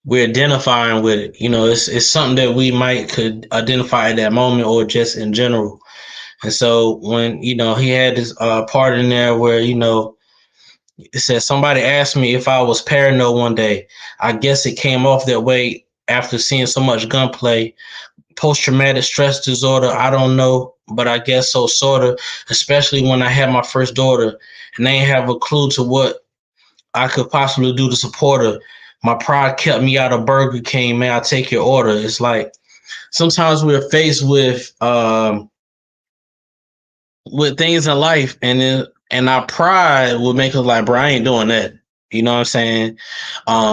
we're identifying with it. You know, it's something that we might could identify at that moment or just in general. And so when he had this part in there where it said somebody asked me if I was paranoid one day. I guess it came off that way after seeing so much gunplay. Post traumatic stress disorder, I don't know, but I guess so, sort of, especially when I had my first daughter and they didn't have a clue to what I could possibly do to support her. My pride kept me out of Burger King, man. I take your order. It's like sometimes we're faced with things in life, and our pride will make us like, bro, I ain't doing that. You know what I'm saying?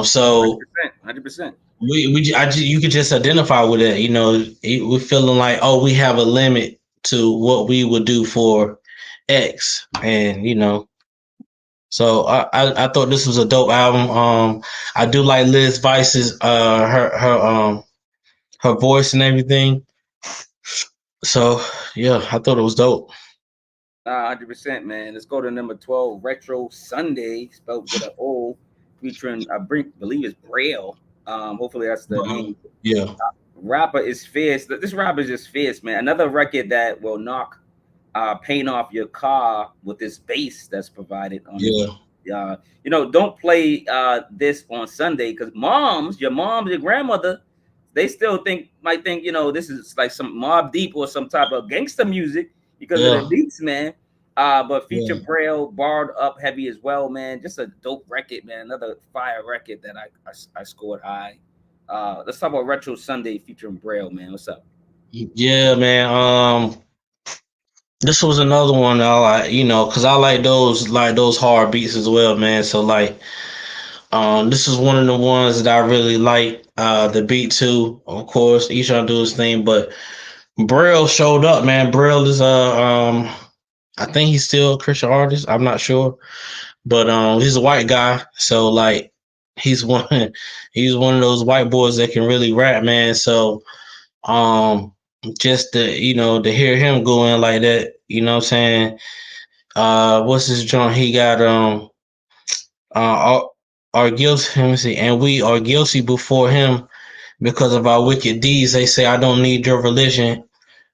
So 100%, 100%. you could just identify with it. We're feeling like, oh, we have a limit to what we would do for X, and So I thought this was a dope album. I do like Liz Vice's her voice and everything. So yeah, I thought it was dope. 100%, man. Let's go to number 12, Retro Sunday, spelled with an O, featuring I believe it's Braille. Hopefully that's the name. Yeah, Rapper is fierce. This rapper is just fierce, man. Another record that will knock paint off your car with this bass that's provided on it. yeah, Don't play this on Sunday because your mom, your grandmother, they still might think this is like some Mob Deep or some type of gangster music because of the yeah, beats, man. But feature yeah. Braille, barred up heavy as well, man. Just a dope record, man. Another fire record that I scored high. Let's talk about Retro Sunday featuring Braille, man. What's up? Yeah, man. This was another one I like, because I like those hard beats as well, man. So like, this is one of the ones that I really like. The beat too, of course. Each trying to do his thing, but Braille showed up, man. Braille is I think he's still a Christian artist. I'm not sure, but he's a white guy, so like he's one he's one of those white boys that can really rap, man. So um, just to hear him going like that, what I'm saying? What's his joint? He got uh are guilty. Let me see, and we are guilty before him because of our wicked deeds. They say, I don't need your religion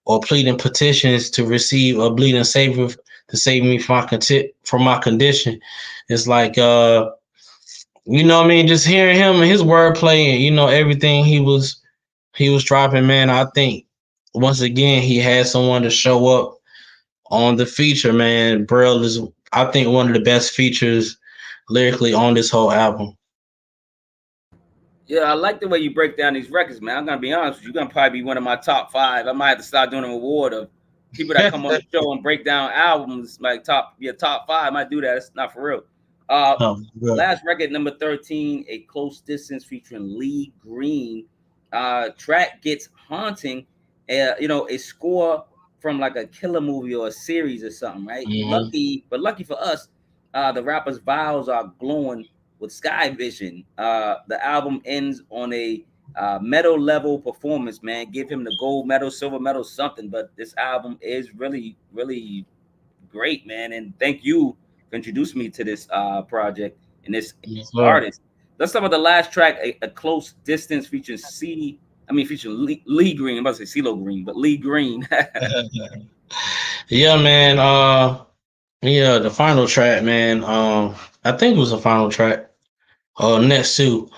or pleading petitions to receive a bleeding savior to save me from my condition. It's like what I mean, just hearing him and his wordplay and everything he was dropping, man. I think once again he had someone to show up on the feature, man. Braille is, I think, one of the best features lyrically on this whole album. Yeah, I like the way you break down these records, man. I'm gonna be honest with you. You're gonna probably be one of my top five. I might have to start doing an award of people that come on the show and break down albums, like top five. I might do that. It's not for real. Uh, Oh, good. Last record, number 13, A Close Distance featuring Lee Green. Track gets haunting. A score from like a killer movie or a series or something, right? Mhm. Lucky for us, the rapper's vials are glowing with Sky Vision. The album ends on a medal level performance, man. Give him the gold medal, silver medal, something. But this album is really, really great, man. And thank you for introducing me to this project and this Yes, sir. artist. Let's talk about the last track, a close distance featuring featuring Lee Green. I'm about to say CeeLo Green, but Lee Green. Yeah, man. Yeah, the final track, man. I think it was the final track. Next to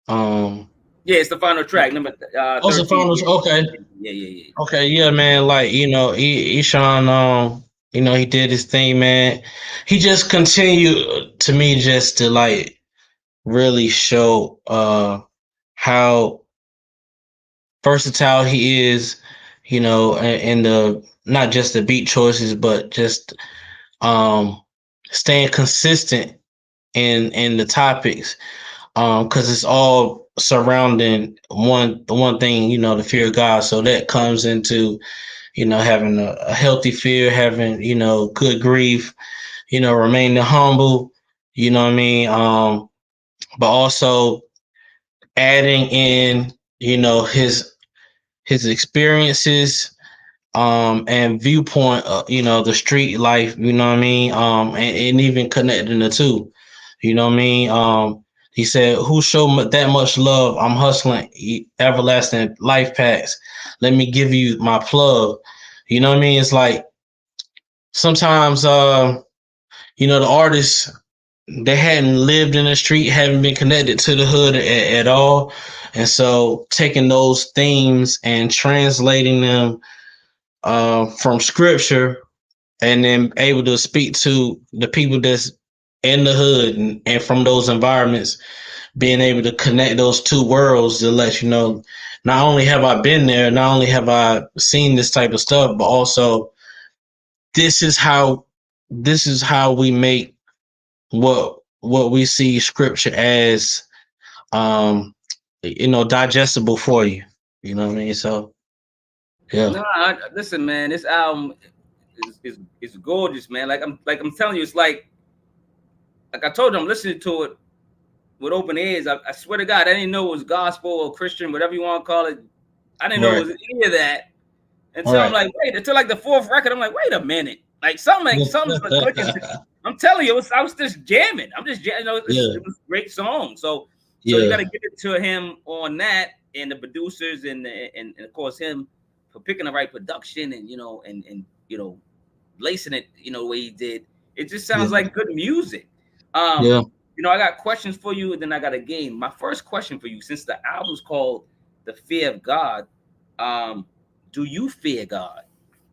Yeah, it's the final track, number what's the 13. final? Yeah, Okay, yeah. okay, yeah, man. Like Eshon, he did his thing, man. He just continued to me just to like really show how versatile he is, and the not just the beat choices, but just um staying consistent in the topics, because it's all surrounding the one thing, the fear of God. So that comes into having a healthy fear, having good grief, remaining humble, what I mean, but also adding in his experiences, and viewpoint, the street life, you know what I mean, and even connecting the two, you know what I mean. He said, "Who showed that much love? I'm hustling everlasting life packs. Let me give you my plug." You know what I mean? It's like sometimes, the artists, they hadn't lived in the street, haven't been connected to the hood at all, and so taking those themes and translating them from scripture, and then able to speak to the people that's in the hood, and from those environments, being able to connect those two worlds to let you know, not only have I been there, not only have I seen this type of stuff, but also this is how we make what we see scripture as, digestible for you. You know what I mean? So yeah. No, listen, man. This album is gorgeous, man. Like I'm telling you, it's like I told you, I'm listening to it with open ears. I swear to God, I didn't know it was gospel or Christian, whatever you want to call it. I didn't know Right. it was any of that until I'm Right. like, wait, until like the fourth record, I'm like, wait a minute, like something's like clicking. I'm telling you, I was just jamming. I'm just jamming. It Yeah. was a great song. So you got Yeah. to give it to him on that, and the producers, and of course him for picking the right production, and lacing it, the way he did. It just sounds Yeah. like good music. Um, Yeah. I got questions for you, and then I got a game. My first question for you, since the album's called "The Fear of God," um, do you fear God?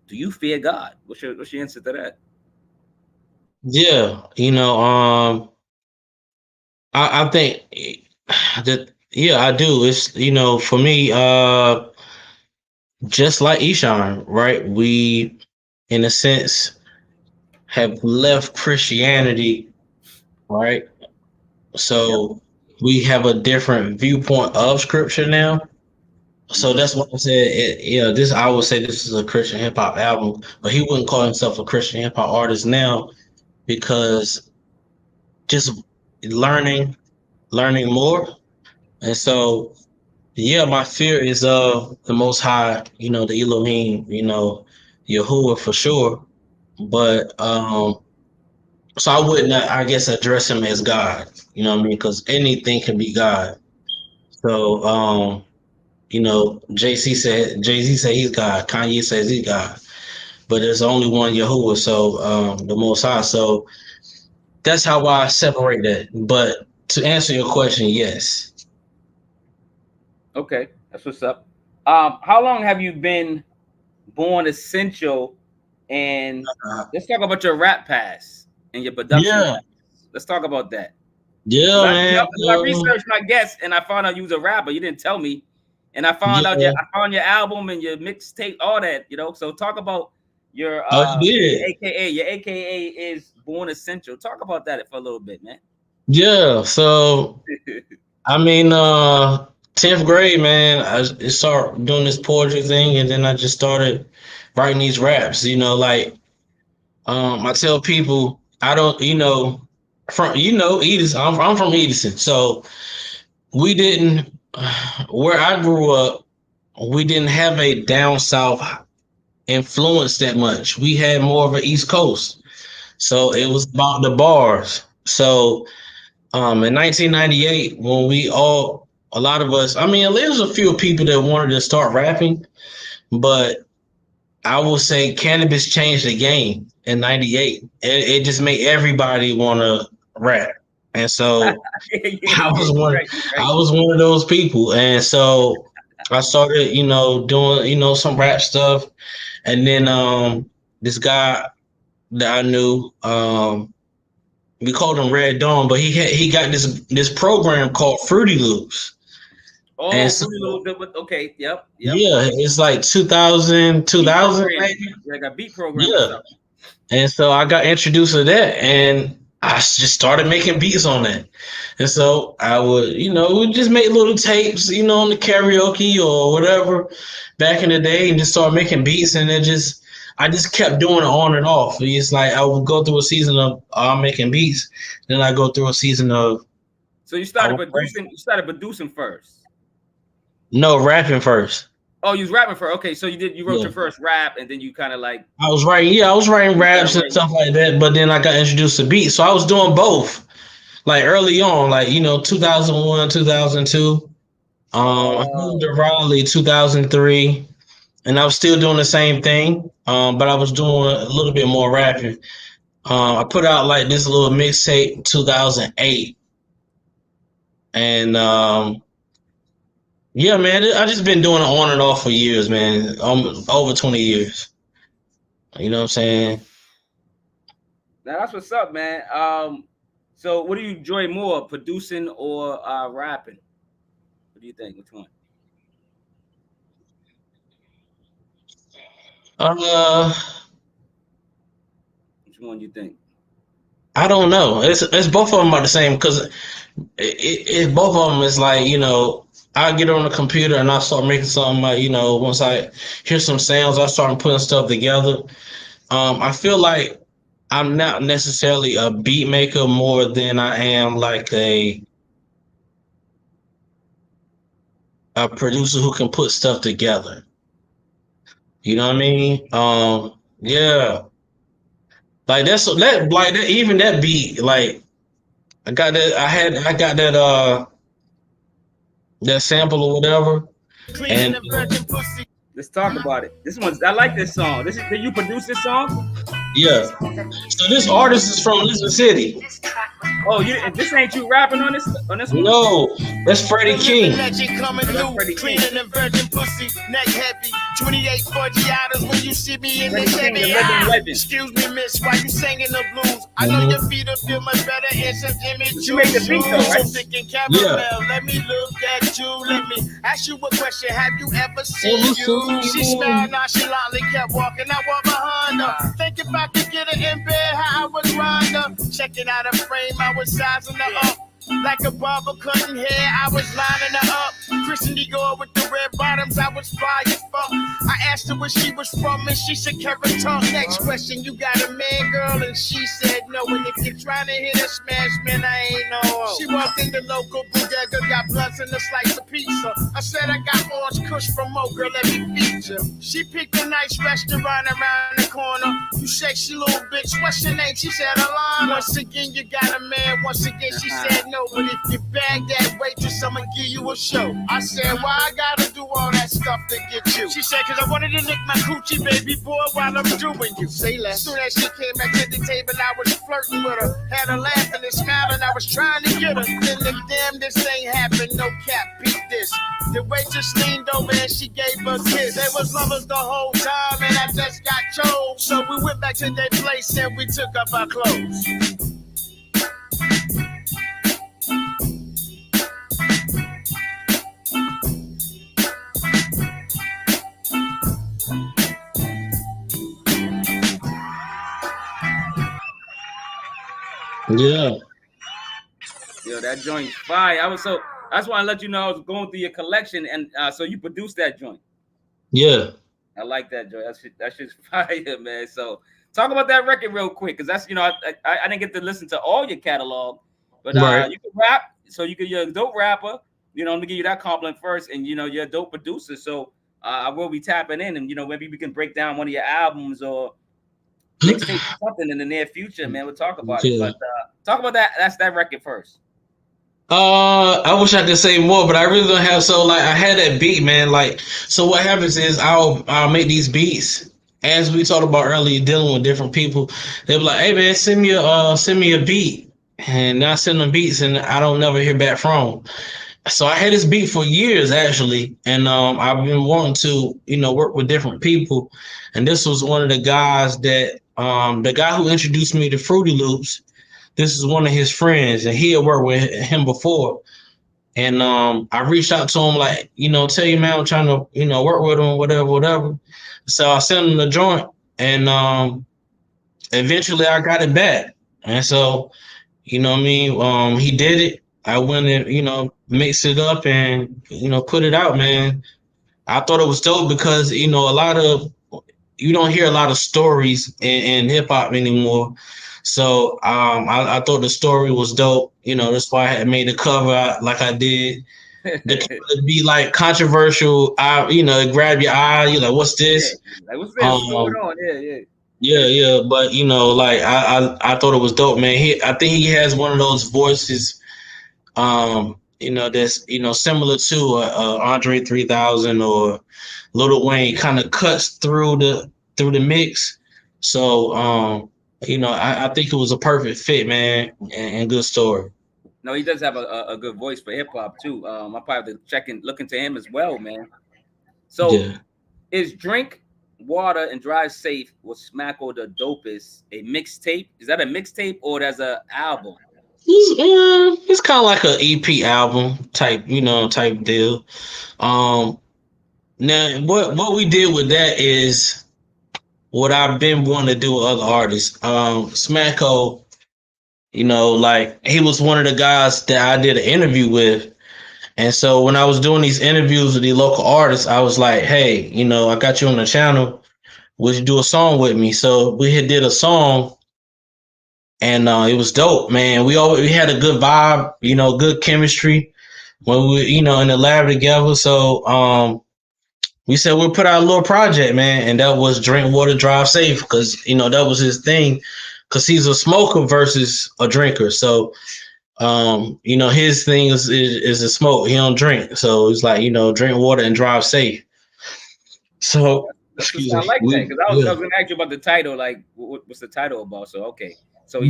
Do you fear God? What's your answer to that? Yeah. I think that, yeah, I do. It's, for me, just like Eshon, right? We, in a sense, have left Christianity, right? Yep. So we have a different viewpoint of scripture now. So Mm-hmm. that's what I said. This, I would say this is a Christian hip hop album, but he wouldn't call himself a Christian hip hop artist now, because just learning, learning more. And so, yeah, my fear is the Most High, the Elohim, Yahuwah for sure. But so I wouldn't, I guess, address him as God. You know what I mean? Because anything can be God. So, Jay Z said he's God. Kanye says he's God. But there's only one Yahuwah, so the Most High. So that's how I separate that. But to answer your question, yes. Okay, that's what's up. How long have you been born essential? And Uh, let's talk about your rap past and your production yeah, past. Let's talk about that. Because yeah, man. I researched my guest and I found out you was a rapper. You didn't tell me, and Yeah, I found your album and your mixtape, all that. So talk about your I did. AKA. Your AKA is Born Essential. Talk about that for a little bit, man. Yeah, so I mean, 10th grade, man, I started doing this poetry thing, and then I just started writing these raps. I tell people I don't, from Edison. I'm from Edison, so we didn't. Where I grew up, we didn't have a down south influence that much. We had more of an East Coast, so it was about the bars. So in 1998, when a lot of us, I mean, there was a few people that wanted to start rapping, but I will say cannabis changed the game in '98. It just made everybody want to rap, and so I Yeah. was You're one. right. You're right. I was one of those people, and so I started, doing, some rap stuff, and then this guy that I knew, we called him Red Dawn, but he got this program called Fruity Loops, and Oh, so Fruity Loops. Okay. Yep. Yep. yeah, it's like 2000, Beat 2000 programming. maybe. Like a beat program or Yeah, something. and so I got introduced to that, and I just started making beats on that. And so I would, we just make little tapes, on the karaoke or whatever back in the day, and just start making beats. And I just kept doing it on and off. It's like I would go through a season of making beats, then I go through a season of So I would you started producing first. no rapping first. Oh, you was rapping for okay. So you wrote Yeah. your first rap, and then you kind of like I was writing raps and stuff like that, but then I got introduced to beats. So I was doing both. Like early on, like 2001, 2002. I moved to Raleigh 2003, and I was still doing the same thing. But I was doing a little bit more rapping. I put out like this little mixtape 2008, and yeah, man, I just been doing it on and off for years, man. Over 20 years. You know what I'm saying? now that's what's up, man. So what do you enjoy more, producing or rapping? What do you think? Which one? Uh, Which one do you think? I don't know. It's both of them are the same because it both of them is like I get on the computer and I start making something like once I hear some sounds I start putting stuff together. I feel like I'm not necessarily a beat maker more than I am like a producer who can put stuff together. You know what I mean? Yeah, like that even that beat like I got that sample or whatever. And Let's talk about it. I like this song. Did you produce this song? yeah, so this artist is from Elizabeth City. Oh, this ain't you rapping on this one? No, that's Freddie King. Freddie King. 28 40 when you see me in the Legend. Excuse me, miss, why you singing the blues? I know your feet will feel much better in some image. You make the beat though, right? Thinking caramel. Let me look at you. Let me ask you a question. Have you ever seen you? She smiled nonchalantly, kept walking. I walked behind her. Think if I could get her in bed, how I would run her. Checking out her frame, I was sizing her up. Like a barber cutting hair, I was lining her up. Christian Dior with the red bottoms, I was fly as fuck. I asked her where she was from, and she said Carrot Talk. Next question, you got a man, girl? And she said no. And if you're trying to hit a smash, man, I ain't no hoe. She walked in the local bodega, got blunts and a slice of pizza. I said I got orange kush from Mo, girl, let me feature. She picked a nice restaurant around the corner. You sexy little bitch, what's your name? She said Alana. Once again, you got a man. Once again, she said no. But if you bag that waitress, I'ma give you a show. I said, why I gotta do all that stuff to get you? She said, cause I wanted to lick my coochie, baby boy, while I'm doing you. Say less. Soon as she came back to the table, I was flirting with her. Had her laughing and smiling, I was trying to get her. Then the damn, this ain't happened, no cap, beat this. The waitress leaned over and she gave a kiss. They was lovers the whole time and I just got chose. So we went back to their place and we took up our clothes. Yeah. Yo, that joint fire. That's why I let you know I was going through your collection, and so you produced that joint. Yeah. I like that joint. That shit's fire, man. So talk about that record real quick, because that's I didn't get to listen to all your catalog, but Right. you can rap, so you're a dope rapper. I'm gonna give you that compliment first, and you're a dope producer. So I will be tapping in, and maybe we can break down one of your albums or mixtape something in the near future, man. We'll talk about it. But talk about that. That's that record first. I wish I could say more, but I really don't have. So like, I had that beat, man. Like, so what happens is I'll make these beats. As we talked about earlier, dealing with different people, they'll be like, "Hey man, send me a beat," and I send them beats, and I don't never hear back from them. So I had this beat for years actually, and I've been wanting to work with different people, and this was one of the guys that the guy who introduced me to Fruity Loops. This is one of his friends, and he had worked with him before. And I reached out to him like, tell you, man, I'm trying to, work with him, whatever. So I sent him the joint, and eventually I got it back. And so, he did it. I went and, mixed it up and, put it out, man. I thought it was dope because, you don't hear a lot of stories in hip hop anymore. So I thought the story was dope. That's why I had made the cover like I did. to be like controversial. It grab your eye. You're like, what's this? Like, what's this? What's going on? Yeah. But like I thought it was dope, man. I think he has one of those voices, that's similar to Andre 3000 or Lil Wayne, kind of cuts through the mix. So I think it was a perfect fit, man, and good story. No, he does have a good voice for hip hop too. I probably have to look into him as well, man. So is Drink Water and Drive Safe with Smacko the Dopest a mixtape? Is that a mixtape or that's an album? It's kind of like an EP album type deal. Now what we did with that is what I've been wanting to do with other artists. Smacko, like he was one of the guys that I did an interview with. And so when I was doing these interviews with the local artists, I was like, hey, I got you on the channel. Would you do a song with me? So we did a song, and it was dope, man. We had a good vibe, good chemistry when we, in the lab together. So we said we'll put out a little project, man, and that was Drink Water, Drive Safe, because that was his thing, because he's a smoker versus a drinker. So his thing is a smoke. He don't drink, so it's like drink water and drive safe. So I like that, because I was going to ask you about the title, like what's the title about? So okay, so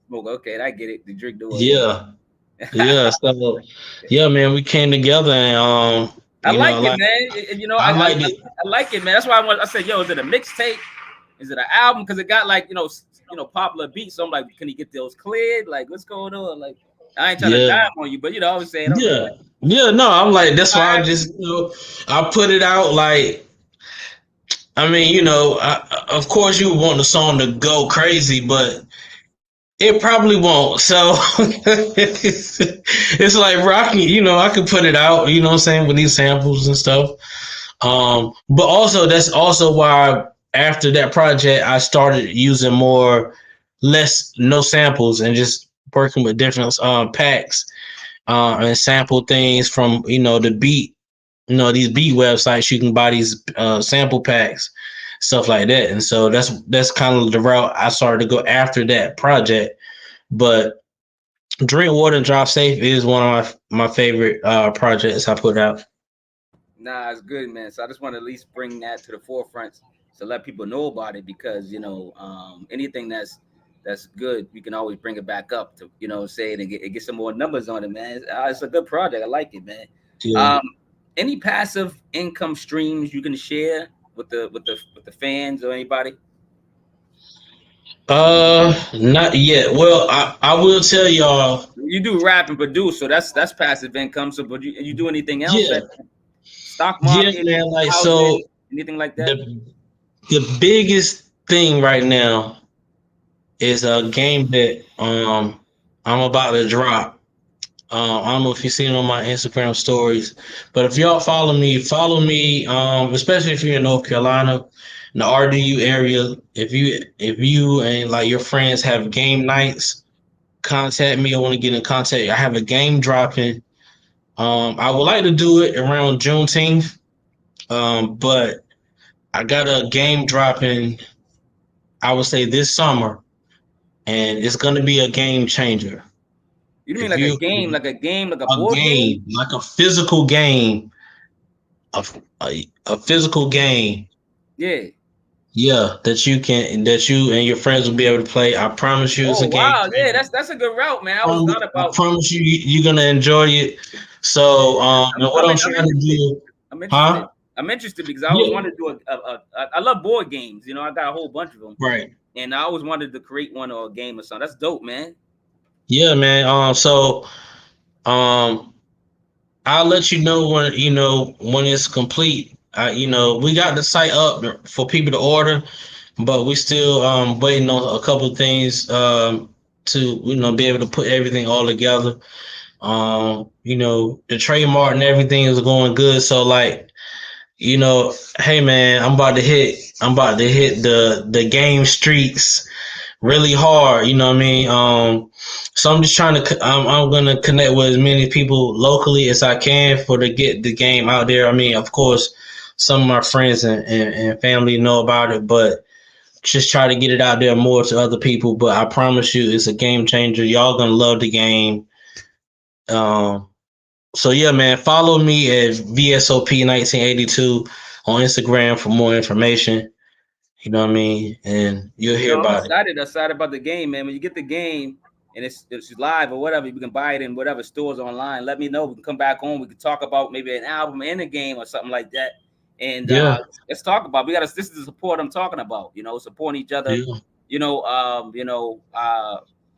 smoke. Okay, I get it. The drink the water. Yeah. So man, we came together and I like it, man. I like it, man. That's why I said, yo, is it a mixtape? Is it an album? Because it got like popular beats. So I'm like, can he get those cleared? Like, what's going on? Like, I ain't trying to dime on you, but I was saying, no, I'm like, that's why I just I put it out. Like, I mean, of course you want the song to go crazy, but it probably won't. So it's like Rocky, I could put it out, what I'm saying, with these samples and stuff. But also that's also why after that project I started using no samples and just working with different packs and sample things from the beat, these beat websites. You can buy these sample packs, stuff like that. And so that's kind of the route I started to go after that project. But Drink Water and Drive Safe is one of my favorite projects I put out. Nah, it's good, man. So I just want to at least bring that to the forefront to let people know about it, because anything that's good, we can always bring it back up to say it and get some more numbers on it, man. It's a good project. I like it, man. Yeah. Any passive income streams you can share with the fans or anybody? Not yet. Well, I will tell y'all. You do rap and produce, so that's passive income. So, but you do anything else? Yeah. Stock market, man. Like housing, so, anything like that. The biggest thing right now is a game that I'm about to drop. I don't know if you've seen it on my Instagram stories, but if y'all follow me, especially if you're in North Carolina, in the RDU area. If you and like your friends have game nights, contact me. I want to get in contact. I have a game dropping. I would like to do it around Juneteenth, but I got a game dropping, I would say this summer, and it's going to be a game changer. You mean like a game, like a board game? Like a physical game, a physical game. Yeah. Yeah, that you and your friends will be able to play. I promise you, it's a game. Wow, yeah, that's a good route, man. I promise you, you're gonna enjoy it. So, what I'm trying to do, I'm interested because I always wanted to do I love board games. I got a whole bunch of them. Right. And I always wanted to create one or a game or something. That's dope, man. Yeah, man. I'll let you know when it's complete. We got the site up for people to order, but we still waiting on a couple of things to be able to put everything all together. The trademark and everything is going good. So like, hey man, I'm about to hit the game streets really hard. You know what I mean? So I'm just trying to. I'm gonna connect with as many people locally as I can for to get the game out there. I mean, of course, some of my friends and family know about it, but just try to get it out there more to other people. But I promise you, it's a game changer. Y'all gonna love the game. So yeah, man, follow me at VSOP1982 on Instagram for more information. You know what I mean? And you'll hear I'm about it. excited about the game, man. When you get the game and it's live or whatever, you can buy it in whatever stores online. Let me know. We can come back on. We can talk about maybe an album and a game or something like that. And let's talk about. This is the support I'm talking about. Supporting each other. Yeah.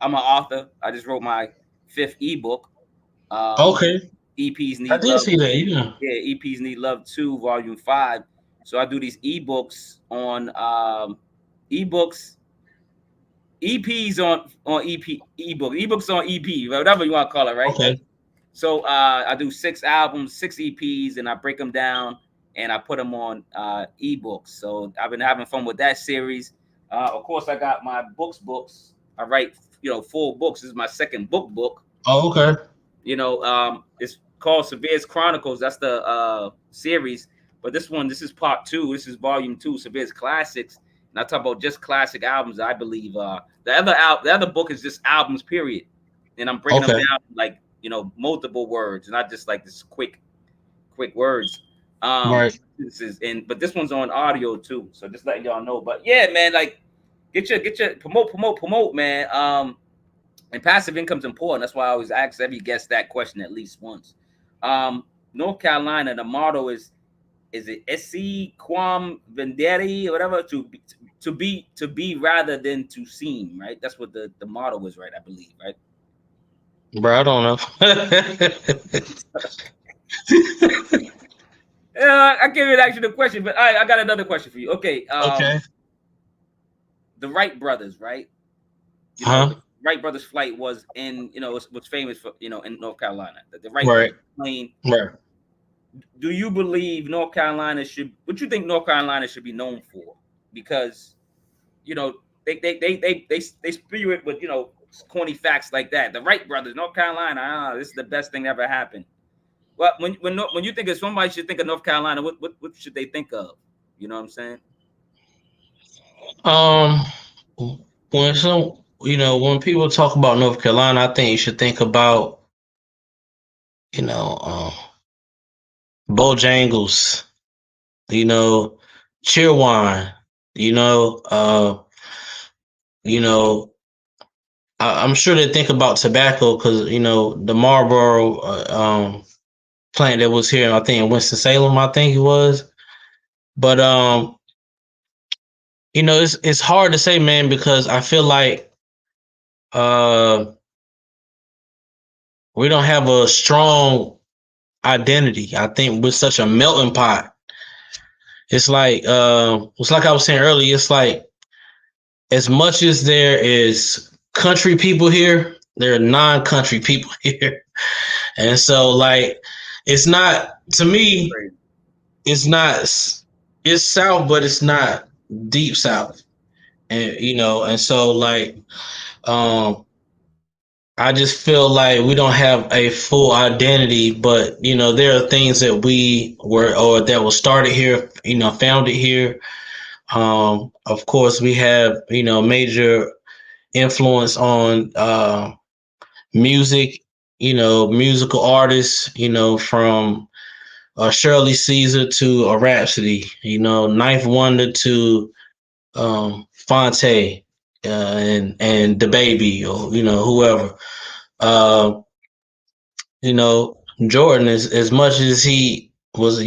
I'm an author. I just wrote my 5th ebook. Okay. EPs Need I did Love. see that. Yeah. Yeah, EPs Need Love 2, Volume 5. So I do these ebooks on ebooks, EPs on ebooks on EP, whatever you want to call it, right? Okay. So I do 6 albums, 6 EPs, and I break them down and I put them on ebooks. So I've been having fun with that series. Of course, I got my books. I write, full books. This is my 2nd book. Oh, okay. It's called Severe's Chronicles. That's the series. But this is part 2. This is volume 2, Severe's Classics. And I talk about just classic albums. I believe the other book is just albums, period. And I'm breaking them down like multiple words, not just like this quick words. Right. But this one's on audio too. So just letting y'all know. But yeah, man, like get your promote, man. And passive income's important. That's why I always ask every guest that question at least once. North Carolina, the motto is it SC quam vendere or whatever, to be rather than to seem, right? That's what the motto is, right? I believe, right? Bro, I don't know. I can't even ask you the question, but I got another question for you. Okay. Okay. The Wright brothers, right? Wright brothers flight was in, what's famous for, in North Carolina. The Wright plane. Right. Do you believe North Carolina what you think North Carolina should be known for? Because, they spew it with, corny facts like that. The Wright brothers, North Carolina, this is the best thing that ever happened. Well, when you think of somebody should think of North Carolina, what should they think of? You know what I'm saying? When people talk about North Carolina, I think you should think about, Bojangles, Cheerwine, I'm sure they think about tobacco because, the Marlboro plant that was here, I think in Winston-Salem, I think it was. But, it's hard to say, man, because I feel like we don't have a strong identity. I think we're such a melting pot. It's like I was saying earlier, it's like as much as there is country people here, there are non-country people here. And so like it's not, to me, it's South, but it's not deep South. And and so like I just feel like we don't have a full identity, but there are things that that was started here, founded here. Of course, we have major influence on music, musical artists, from Shirley Caesar to a Rhapsody, Ninth Wonder to Fonte. And the baby, or whoever, Jordan, as much as he was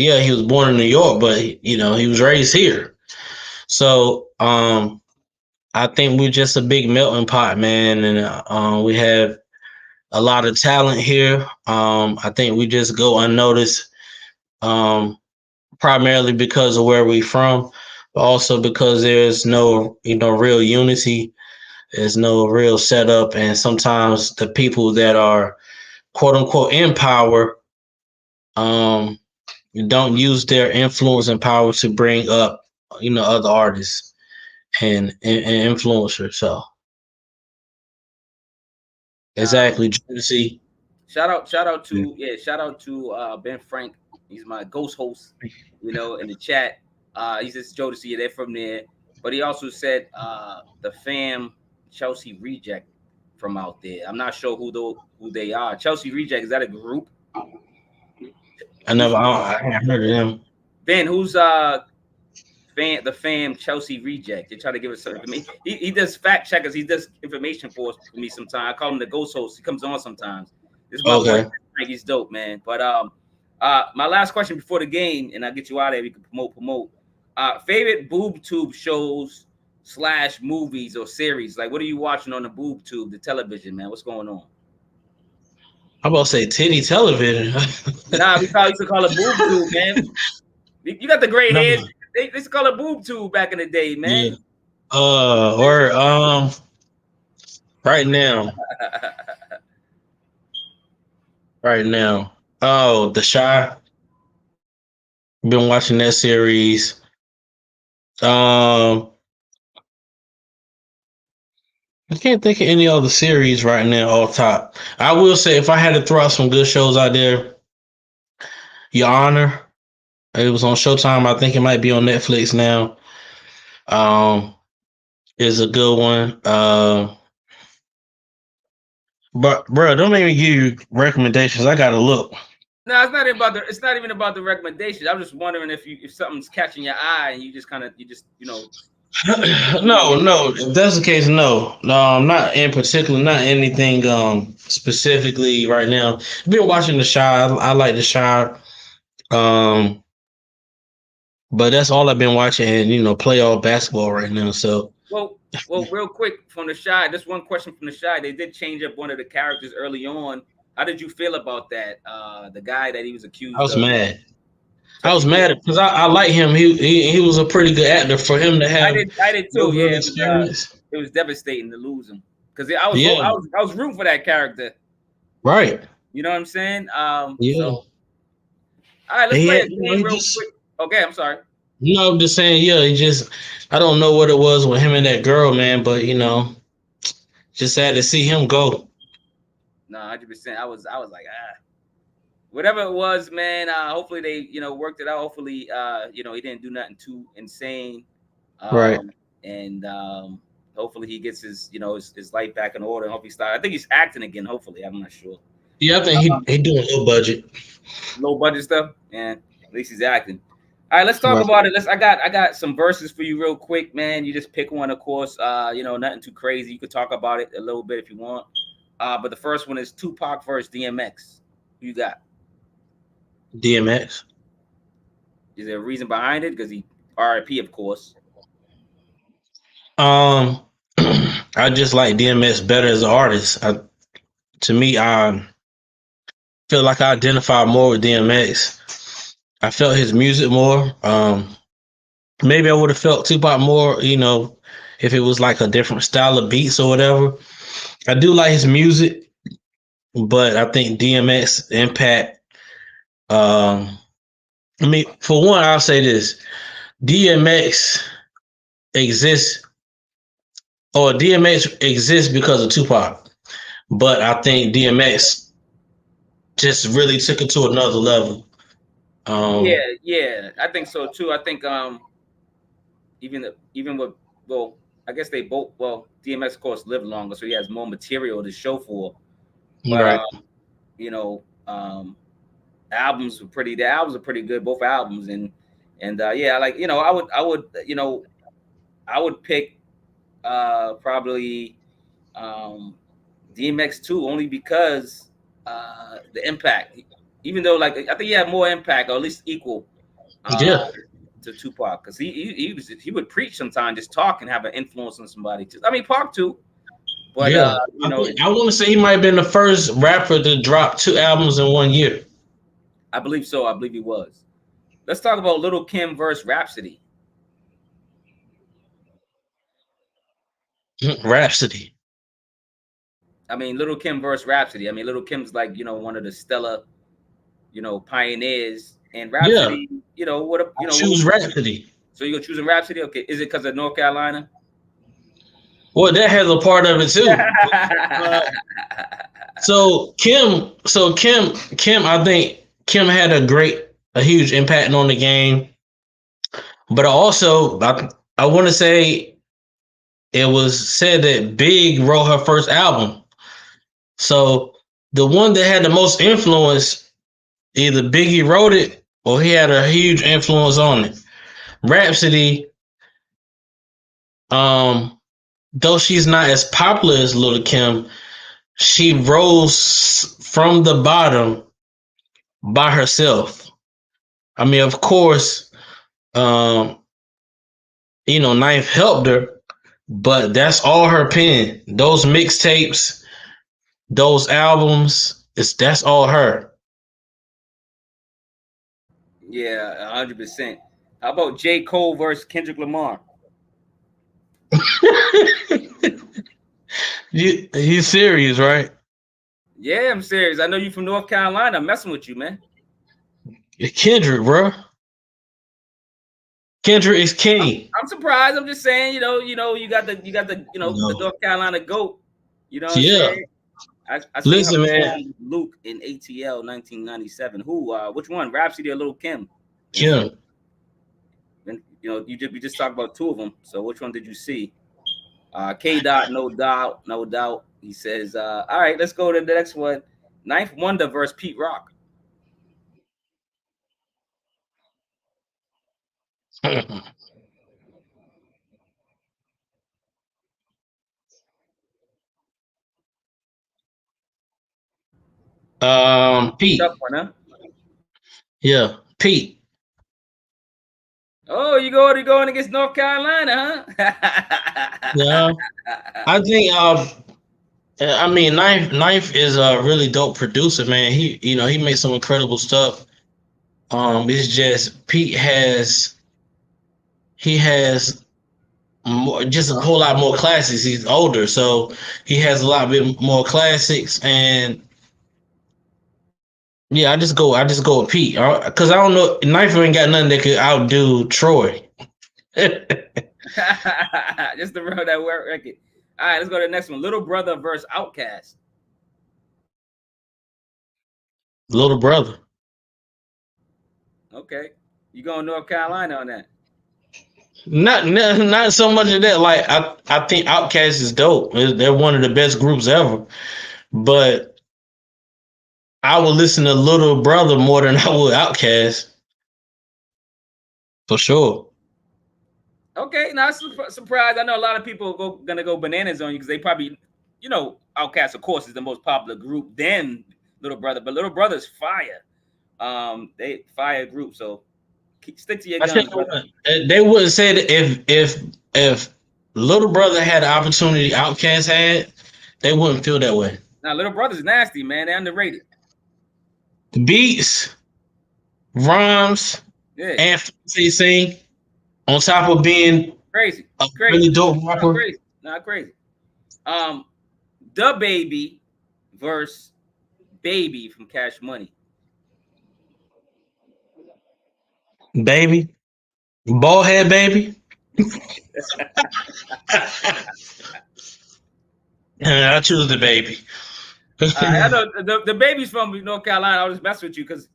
born in New York, but he was raised here. So I think we're just a big melting pot, man, and we have a lot of talent here. I think we just go unnoticed, primarily because of where we're from, but also because there's no real unity. There's no real setup, and sometimes the people that are quote unquote in power don't use their influence and power to bring up other artists and influencers. So Exactly. Jodeci. Shout out to Ben Frank. He's my ghost host, in the chat. He says Jodeci, they're from there. But he also said the fam Chelsea Reject from out there. I'm not sure who they are. Chelsea Reject, is that a group? I haven't heard of them. Ben, who's the fam Chelsea Reject? They try to give us some information. He does fact checkers. He does information for me sometimes. I call him the ghost host. He comes on sometimes. This is my boy. He's dope, man. But my last question before the game, and I'll get you out of there. We can promote. Favorite boob tube shows / movies or series? Like, what are you watching on the boob tube, the television, man? What's going on? I'm about to say titty television. Nah, we used to call it boob tube, man. You got the gray hairs. They used to call it boob tube back in the day, man. Yeah. Right now. Oh, the Shai. Been watching that series. I can't think of any other series right now off top. I will say, if I had to throw out some good shows out there, Your Honor. It was on Showtime. I think it might be on Netflix now. Is a good one. But bro, don't make me give you recommendations. I gotta look. No, it's not even about the recommendations. I'm just wondering if something's catching your eye and you just No. If that's the case, no. I'm not in particular, not anything specifically right now. I've been watching the Shai. I like the Shai. But that's all I've been watching, and playoff basketball right now. So well, real quick from the Shai, just one question from the Shai. They did change up one of the characters early on. How did you feel about that? The guy that he was accused. I was mad. I was mad because I like him. He was a pretty good actor. For him to have, I did too. Yeah, it was devastating to lose him because I was rooting for that character. Right. You know what I'm saying? Yeah. So, all right, let's play a game real quick. Okay, I'm sorry. I'm just saying. Yeah, I don't know what it was with him and that girl, man. But just sad to see him go. No, 100%. I was like, whatever it was, man. Hopefully they, worked it out. Hopefully, he didn't do nothing too insane. Right. And hopefully he gets his life back in order. I think he's acting again. Hopefully, I'm not sure. Yeah, I think he doing low budget stuff, and at least he's acting. All right, let's talk about it. I got some verses for you real quick, man. You just pick one, of course. Nothing too crazy. You could talk about it a little bit if you want. But the first one is Tupac versus DMX. Who you got? DMX. Is there a reason behind it? Because he RIP, of course. I just like DMX better as an artist. To me, I feel like I identify more with DMX. I felt his music more. Maybe I would have felt Tupac more, if it was like a different style of beats or whatever. I do like his music, but I think DMX impact. For one, I'll say this: DMX exists because of Tupac, but I think DMX just really took it to another level. Yeah, I think so too. I think even with I guess they both DMX of course lived longer, so he has more material to show for. But right. Albums were pretty. The albums are pretty good, both albums, and I like I would pick probably DMX too, only because the impact. Even though I think he had more impact, or at least equal. To Tupac, because he would preach sometimes, just talk and have an influence on somebody. Pac too. But I want to say he might have been the first rapper to drop 2 albums in 1 year. I believe so. I believe he was. Let's talk about Lil' Kim versus Rhapsody. Rhapsody. Lil' Kim versus Rhapsody. Lil' Kim's one of the stellar, pioneers. And Rhapsody, choose Rhapsody. So you're choosing Rhapsody? Okay. Is it because of North Carolina? Well, that has a part of it too. Kim, I think Kim had a huge impact on the game. But I want to say it was said that Big wrote her first album. So the one that had the most influence, either Biggie wrote it or he had a huge influence on it. Rhapsody, though she's not as popular as Lil' Kim, she rose from the bottom by herself. I mean, of course, um, Knife helped her, but that's all her pen. Those mixtapes, those albums, that's all her. Yeah, 100%. How about J. Cole versus Kendrick Lamar? You serious, right? Yeah, I'm serious. I know you from North Carolina. I'm messing with you, man. Kendrick, bro. Kendrick is king. I'm surprised. I'm just saying, you got the North Carolina GOAT. You know what I'm saying? I seen Listen, her man. Luke in ATL 1997. Which one? Rhapsody or Lil' Kim? Kim. And we just talked about two of them. So which one did you see? K Dot, no doubt. He says, all right, let's go to the next one. Ninth Wonder versus Pete Rock. Pete. Tough one, huh? Yeah, Pete. Oh, you're going against North Carolina, huh? Yeah. I think Knife is a really dope producer, man. He makes some incredible stuff. It's just Pete has more, just a whole lot more classics. He's older, so he has a lot bit more classics. And yeah, I just go with Pete because I don't know, Knife ain't got nothing that could outdo Troy. Just to run that record. All right, let's go to the next one. Little Brother versus Outkast. Little Brother. Okay, you going North Carolina on that? Not so much of that. Like I think Outkast is dope. They're one of the best groups ever. But I would listen to Little Brother more than I would Outkast. For sure. Okay, now surprised. I know a lot of people gonna go bananas on you because they probably, Outkast, of course, is the most popular group. Then Little Brother, but Little Brother's fire. They fire group. So stick to your guns, brother. They wouldn't say that if Little Brother had the opportunity Outkast had, they wouldn't feel that way. Now, Little Brother's nasty, man. They're underrated. The beats, rhymes, and they sing on top of being crazy, really dope rapper. Not crazy. The Baby versus Baby from Cash Money. Baby, bald head baby. I choose the Baby. I know the Baby's from North Carolina. I was messing with you because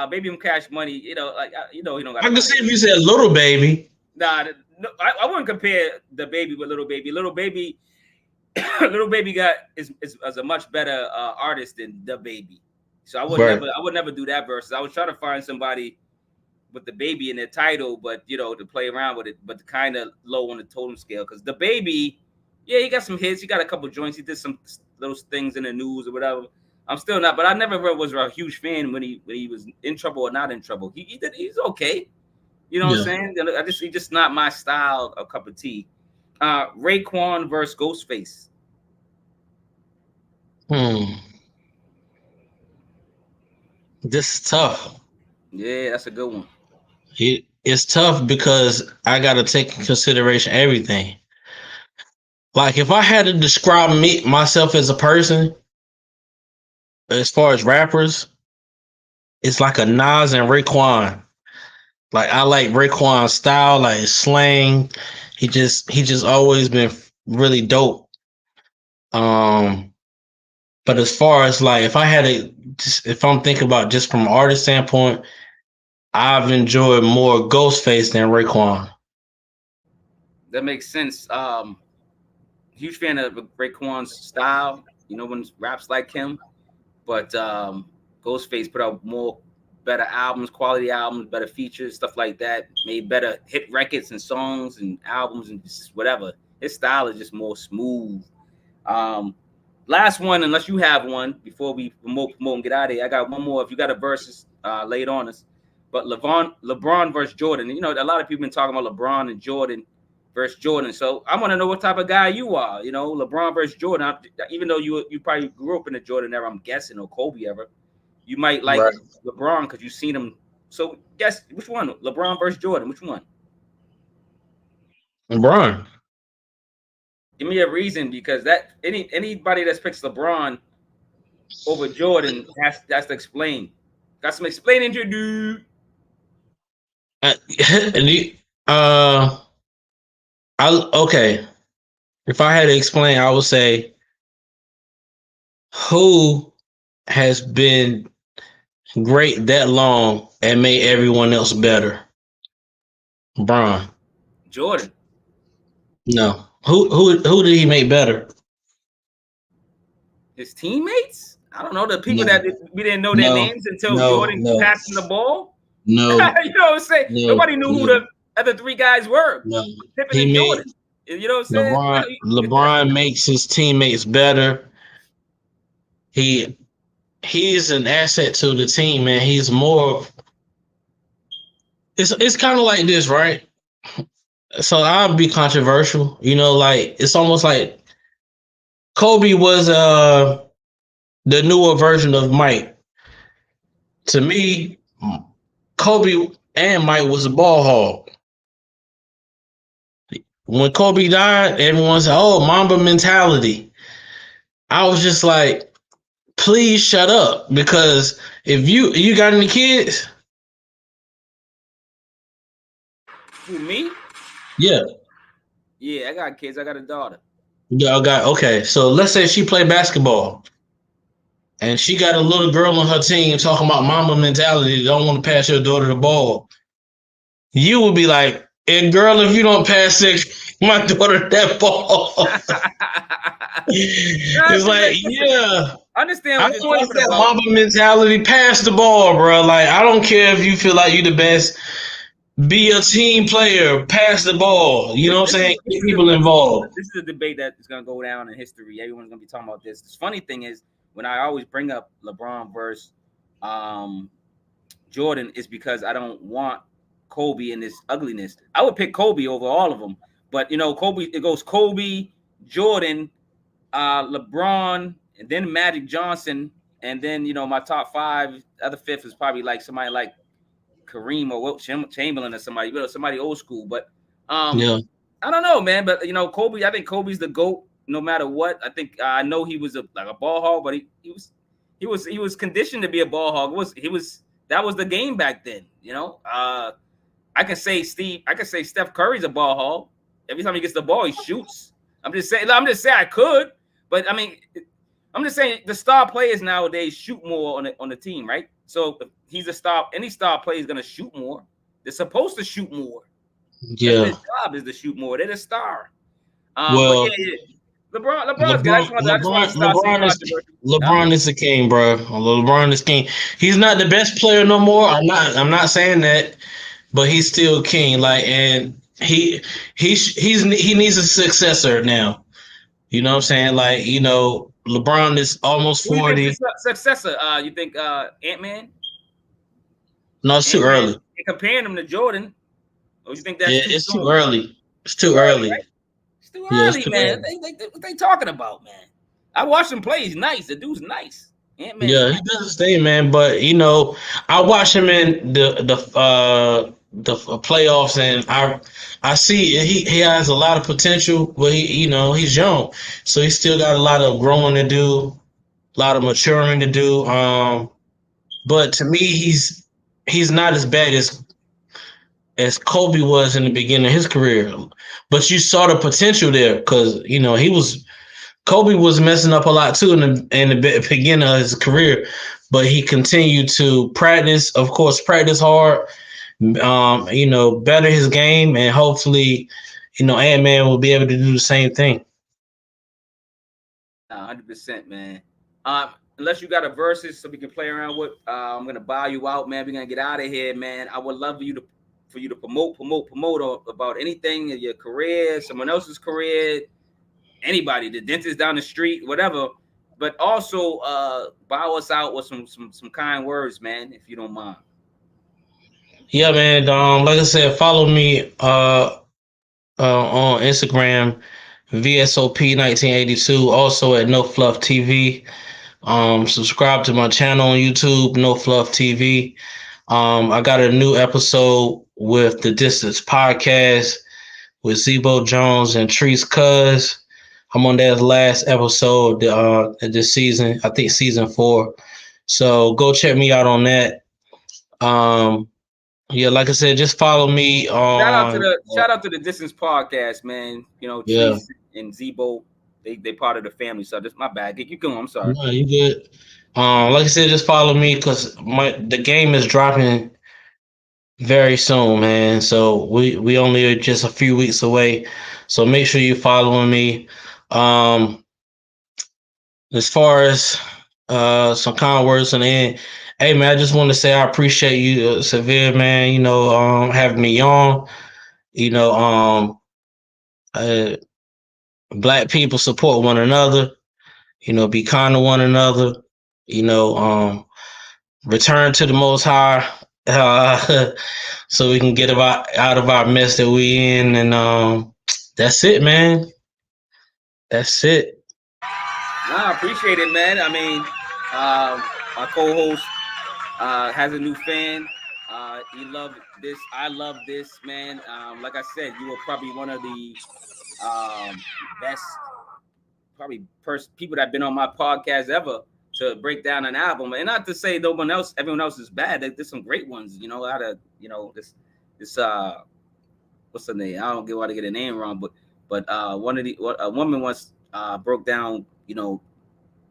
Baby from Cash Money. He don't got. I can see if you said Little Baby. Nah, I wouldn't compare the Baby with Little Baby. Little Baby is a much better artist than the Baby. So I would never do that versus. I was trying to find somebody with the Baby in their title, but to play around with it, but kind of low on the totem scale. Because the Baby, yeah, he got some hits. He got a couple joints. He did some little things in the news or whatever. I'm still not, but I never was a huge fan when he was in trouble or not in trouble. He's okay. You know what I'm saying? He's just not my style, a cup of tea. Raekwon versus Ghostface. This is tough. Yeah, that's a good one. It's tough because I got to take in consideration everything. Like if I had to describe myself as a person, as far as rappers, it's like a Nas and Raekwon. Like I like Raekwon's style, like his slang. He just always been really dope. But as far as like, if I'm thinking about just from an artist standpoint, I've enjoyed more Ghostface than Raekwon. That makes sense. Huge fan of Raekwon's style. When raps like him, but Ghostface put out more better albums, quality albums, better features, stuff like that. Made better hit records and songs and albums and just whatever. His style is just more smooth. Last one, unless you have one before we promote and get out of here. I got one more. If you got a versus laid on us, but LeBron versus Jordan. A lot of people been talking about LeBron and Jordan versus Jordan. So I want to know what type of guy you are. LeBron versus Jordan. Even though you probably grew up in the Jordan era, I'm guessing, or Kobe era, you might like LeBron because you've seen him. So guess which one? LeBron versus Jordan. Which one? LeBron. Give me a reason, because that anybody that picks LeBron over Jordan has to explain. Got some explaining to do. Okay. If I had to explain, I would say who has been great that long and made everyone else better? LeBron. Jordan. No. Who did he make better? His teammates? I don't know. The people that we didn't know their names until Jordan passed him the ball. No. You know what I'm saying? Nobody knew who the other three guys were. No. Pippen and Jordan. You know what I'm saying? LeBron makes his teammates better. He's an asset to the team, man. He's more. It's kind of like this, right? So I'll be controversial. Like it's almost like Kobe was the newer version of Mike. To me, Kobe and Mike was a ball hog. When Kobe died, everyone said, "Oh, Mamba mentality." I was just like, please shut up, because if you got any kids? Who, me? Yeah. Yeah, I got kids. I got a daughter. Okay. So let's say she played basketball and she got a little girl on her team talking about Mamba mentality, don't want to pass your daughter the ball. You would be like, "Hey, girl, if you don't pass my daughter that ball." It's like, yeah. I understand what you're talking about. Mamba mentality, pass the ball, bro. Like, I don't care if you feel like you're the best. Be a team player, pass the ball. You know what I'm saying? Get people involved. This is a debate that is going to go down in history. Everyone's going to be talking about this. The funny thing is, when I always bring up LeBron versus Jordan, is because I don't want Kobe in this ugliness. I would pick Kobe over all of them. But, Kobe, it goes Kobe, Jordan, LeBron, and then Magic Johnson. And then, my top five, other fifth is probably like somebody like Kareem or Wilt Chamberlain or somebody old school. But I don't know, man. But Kobe, I think Kobe's the GOAT no matter what. I think I know he was a ball hog, but he was conditioned to be a ball hog. That was the game back then. I can say Steph Curry's a ball hog. Every time he gets the ball, he shoots. I'm just saying I could, but I mean, I'm just saying the star players nowadays shoot more on the team, right? So if he's a star, any star player is going to shoot more. They're supposed to shoot more. Yeah. Their job is to shoot more. They're the star. Well, LeBron is the king, bro. LeBron is king. He's not the best player no more. I'm not saying that, but he's still king. Like, and he needs a successor now. You know what I'm saying? Like, LeBron is almost 40. Successor, you think Ant-Man? No, it's too early. They're comparing him to Jordan. Or you think it's too early? It's too early. Right? It's too early, man. What they talking about, man? I watched him play. He's nice. The dude's nice. Ant-Man. Yeah, he does his thing, man. But I watch him in the playoffs, and I see he has a lot of potential, but he's young, so he's still got a lot of growing to do, a lot of maturing to do. But to me, he's not as bad as Kobe was in the beginning of his career. But you saw the potential there, because he was Kobe was messing up a lot too in the beginning of his career, but he continued to practice. Of course, practice hard. Better his game, and hopefully, Ant-Man will be able to do the same thing. 100%, man. Unless you got a versus so we can play around with, I'm gonna buy you out, man. We're gonna get out of here, man. I would love for you to promote about anything in your career, someone else's career, anybody, the dentist down the street, whatever. But also bow us out with some kind words, man, if you don't mind. Yeah, man. Like I said, follow me on Instagram, VSOP1982, also at No Fluff TV. Subscribe to my channel on YouTube, No Fluff TV. I got a new episode with the Distance Podcast with Zebo Jones and Treese Cuz. I'm on that last episode this season, I think season 4. So go check me out on that. Yeah, like I said, just follow me on. Shout out to the Distance Podcast, man. Treese and Zebo, they part of the family. So this my bad. You going? I'm sorry. No, you good. Like I said, just follow me because the game is dropping very soon, man. So we only are just a few weeks away. So make sure you're following me. As far as some kind words on the end, hey man, I just want to say I appreciate you, Severe, man. Having me on. Black people support one another. Be kind to one another. Return to the Most High, so we can get out of our mess that we in, and that's it, man. That's it. Nah, I appreciate it, man. I mean, my co-host has a new fan. He loved this. I love this, man. Like I said, you were probably one of the best, probably people that have been on my podcast ever to break down an album. And not to say everyone else is bad. There's some great ones. This what's the name? I don't want to get the name wrong, but a woman once broke down,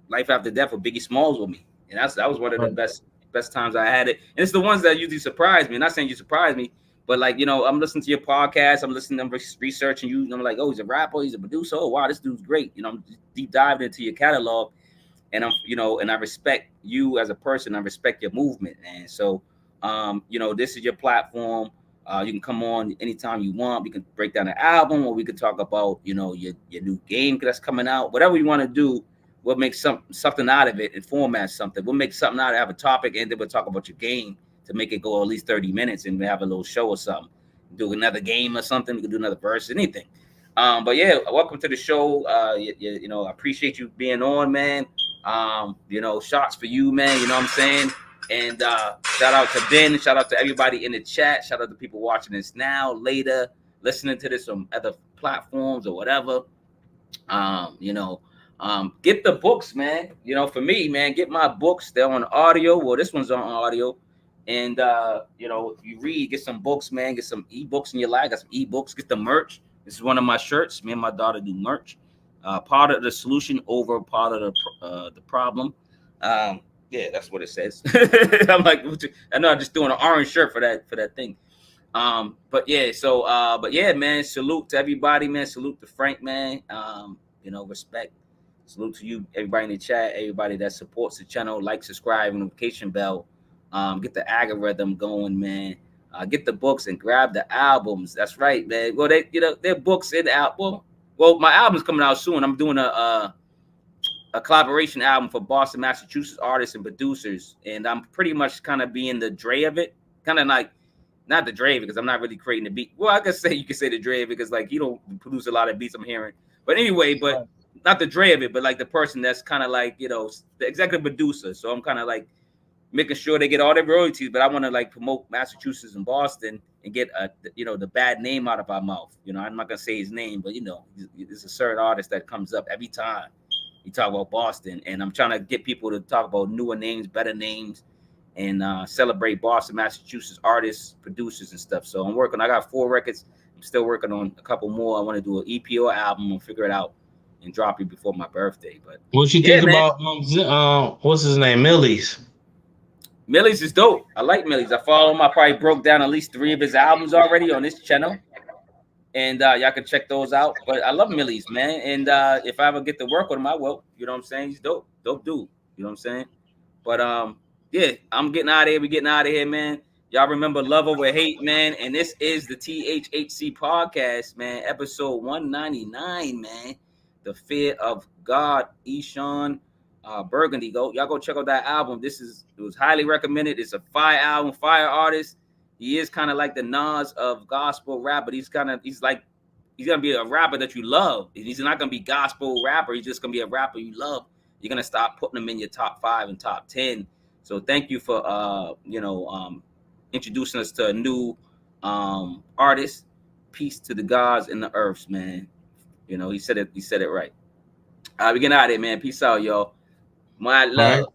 Life After Death with Biggie Smalls with me, and that was one of the best times I had it. And it's the ones that usually surprise me. I'm not saying you surprise me, but I'm listening to your podcast, I'm listening, I'm researching you, and I'm like, oh, he's a rapper, he's a producer. Oh wow, this dude's great. I'm deep diving into your catalog, and and I respect you as a person. I respect your movement, man. So, this is your platform. You can come on anytime you want. We can break down an album, or we could talk about, your new game that's coming out. Whatever you want to do, we'll make something out of it and format something. We'll make something out of it, have a topic, and then we'll talk about your game to make it go at least 30 minutes, and we have a little show or something. Do another game or something. We can do another verse, anything. But yeah, welcome to the show. I appreciate you being on, man. Shots for you, man. You know what I'm saying? And shout out to Ben. Shout out to everybody in the chat. Shout out to people watching this now, later, listening to this on other platforms or whatever. Get the books, man. For me, man, get my books. They're on audio. Well, this one's on audio. And you read, get some books, man. Get some ebooks in your life. Got some ebooks. Get the merch. This is one of my shirts. Me and my daughter do merch. Part of the solution over part of the problem. Yeah, that's what it says. I'm like, I know I'm just doing an orange shirt for that thing. But yeah, man. Salute to everybody, man. Salute to Frank, man. Respect. Salute to you, everybody in the chat, everybody that supports the channel, like, subscribe, notification bell. Get the algorithm going, man. Get the books and grab the albums. That's right, man. Well, their books in the album. Well, my album's coming out soon. I'm doing a collaboration album for Boston, Massachusetts artists and producers, and I'm pretty much kind of being the Dre of it. Kind of like, not the Dre because I'm not really creating the beat. Well, you can say the Dre because you don't produce a lot of beats I'm hearing. But anyway, right. Not the Dre of it, but the person that's kind of the executive producer. So I'm kind of making sure they get all their royalties, but I want to promote Massachusetts and Boston and get the bad name out of our mouth. I'm not gonna say his name, but there's a certain artist that comes up every time you talk about Boston, and I'm trying to get people to talk about newer names, better names, and celebrate Boston, Massachusetts artists, producers, and stuff. So I got 4 records. I'm still working on a couple more. I want to do an EP or album and figure it out. and drop you before my birthday. But what you yeah, think man. about what's his name, Millie's? Millie's is dope. I like Millie's. I follow him. I probably broke down at least 3 of his albums already on this channel. And y'all can check those out. But I love Millie's, man. And if I ever get to work with him, I will. You know what I'm saying? He's dope. Dope dude. You know what I'm saying? But yeah, I'm getting out of here. We're getting out of here, man. Y'all remember Love Over Hate, man. And this is the THHC podcast, man. Episode 199, man. The Fear of God, Eshon Burgandy. Y'all go check out that album. It was highly recommended. It's a fire album, fire artist. He is kind of like the Nas of gospel rap, but he's gonna be a rapper that you love. He's not gonna be gospel rapper. He's just gonna be a rapper you love. You're gonna start putting him in your top 5 and top 10. So thank you for introducing us to a new artist. Peace to the gods and the earths, man. You know, he said it right. We getting out of here, man. Peace out, y'all. My love.